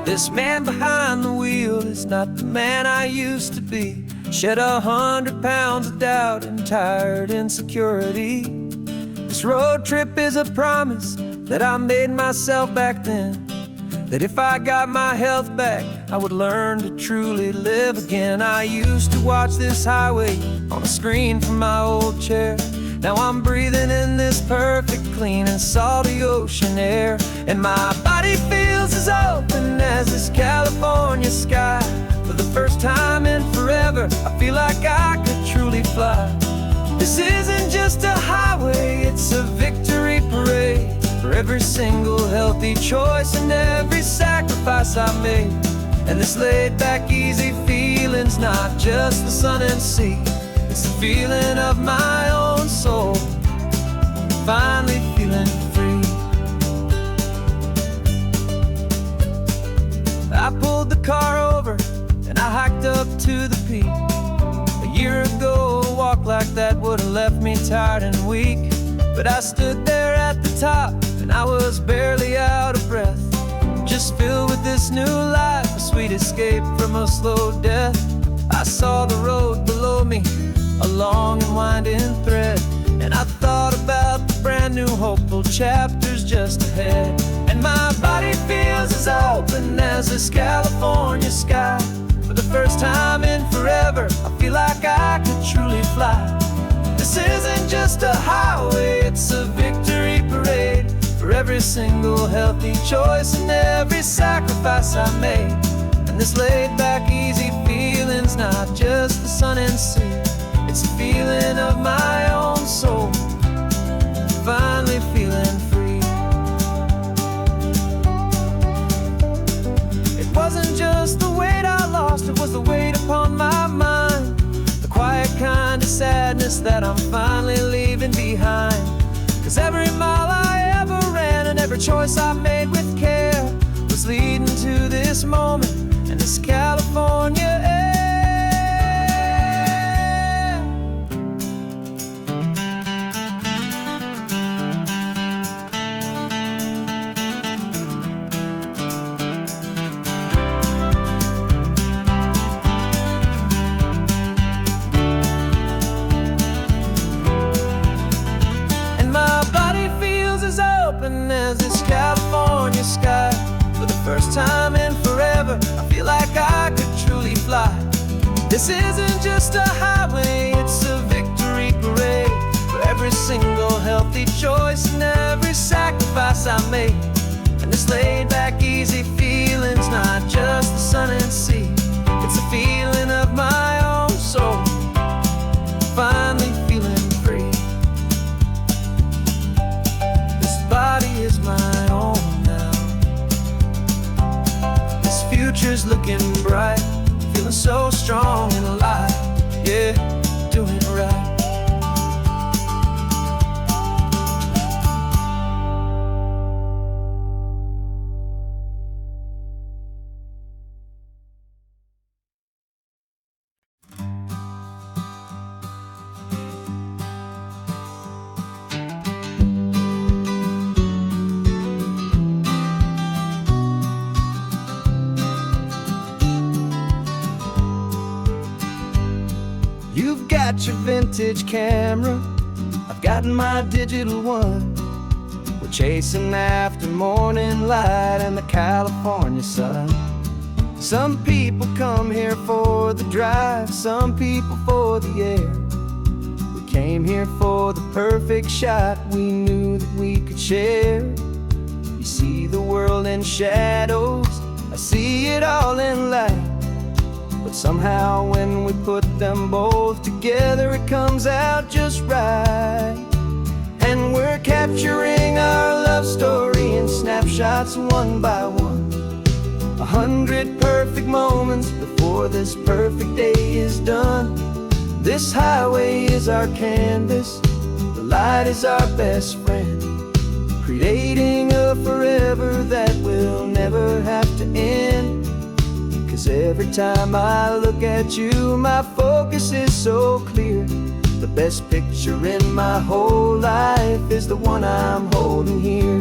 This man behind the wheel is not the man I used to be. Shed 100 pounds of doubt and tired insecurity. This road trip is a promise that I made myself back then, that if I got my health back, I would learn to truly live again. I used to watch this highway on a screen from my old chair. Now I'm breathing in this perfect, clean and salty ocean air, and my body feels as open as this California sky. For the first time in forever, I feel like I could truly fly. This isn't just a highway, it's a victory parade for every single healthy choice and every sacrifice I made. And this laid back, easy feeling's not just the sun and sea, it's the feeling of my own soul, finally feeling free. I pulled the car over and I hiked up to the peak. A year ago, a walk like that would have left me tired and weak, but I stood there at the top and I was barely out of breath, just filled with this new life, a sweet escape from a slow death. I saw the road below me, a long and winding thread, and I thought about the brand new hopeful chapters just ahead. And my body feels as open as this California sky. For the first time in forever, I feel like I could truly fly. This isn't just a highway, it's a victory parade for every single healthy choice and every sacrifice I made. And this laid back, easy feeling's not just the sun and sea, it's a feeling of my own soul, finally feeling free. It wasn't just the weight I lost, it was the weight upon my mind, the quiet kind of sadness that I'm finally leaving behind. 'Cause every mile I ever ran and every choice I made with care was leading to this moment and this California air. As this California sky, for the first time in forever, I feel like I could truly fly. This isn't just a highway, it's a victory parade for every single healthy choice and every sacrifice I made. And this laid back, easy feeling's not just the sun and sea, it's a feeling of my own soul, finally feeling free. Body is my own now. This future's looking bright, feeling so strong and alive. Yeah, doing it right. You've got your vintage camera, I've got my digital one. We're chasing after morning light and the California sun. Some people come here for the drive, some people for the air. We came here for the perfect shot we knew that we could share. You see the world in shadows, I see it all in light. But Somehow when we put them both together, it comes out just right. And we're capturing our love story in snapshots one by one. 100 perfect moments before this perfect day is done. This highway is our canvas, the light is our best friend, creating a forever that will never have to end. 'Cause every time I look at you, my focus is so clear. The best picture in my whole life is the one I'm holding here.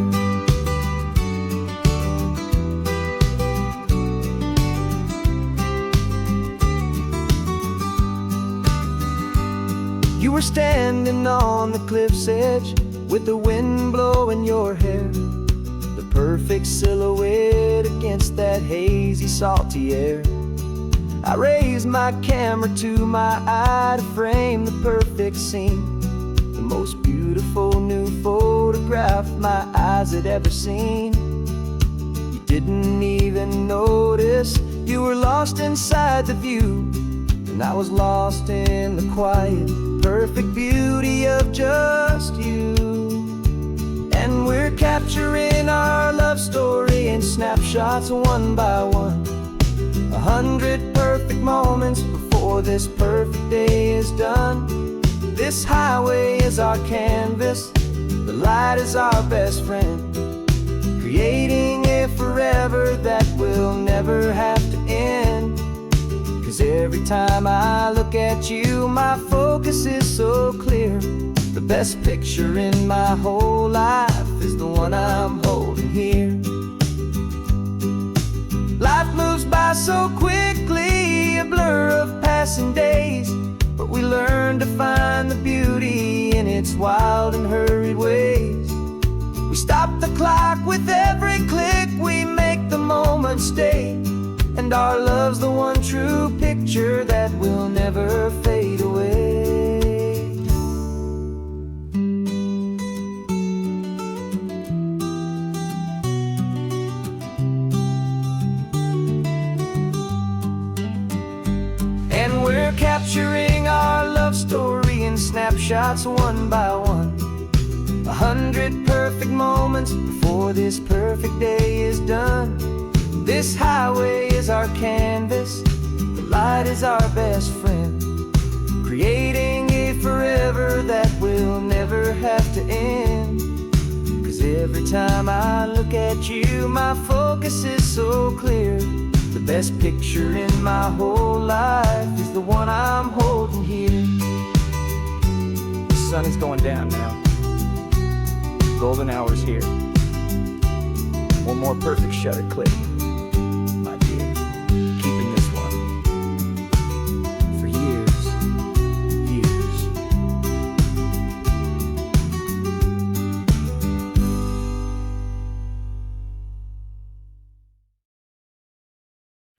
You were standing on the cliff's edge with the wind blowing your hair, the perfect silhouette against that hazy, salty air. I raised my camera to my eye to frame the perfect scene, the most beautiful new photograph my eyes had ever seen. You didn't even notice you were lost inside the view, and I was lost in the quiet, perfect beauty of just you. And we're capturing our love story in snapshots one by one. 100 perfect moments before this perfect day is done. This highway is our canvas, the light is our best friend, creating a forever that will never have to end. 'Cause every time I look at you, my focus is so clear. The best picture in my whole life is the one I'm holding here. Life moves by so quickly, a blur of passing days, but we learn to find the beauty in its wild and hurried ways. We stop the clock with every click, we make the moment stay, and our love's the one true picture that will never fade away. And we're capturing our love story in snapshots one by one. 100 perfect moments before this perfect day is done. This highway is our canvas, the light is our best friend, creating a forever that will never have to end. 'Cause every time I look at you, my focus is so clear. The best picture in my whole life is the one I'm holding here. The sun is going down now. Golden hour's here. One more perfect shutter click.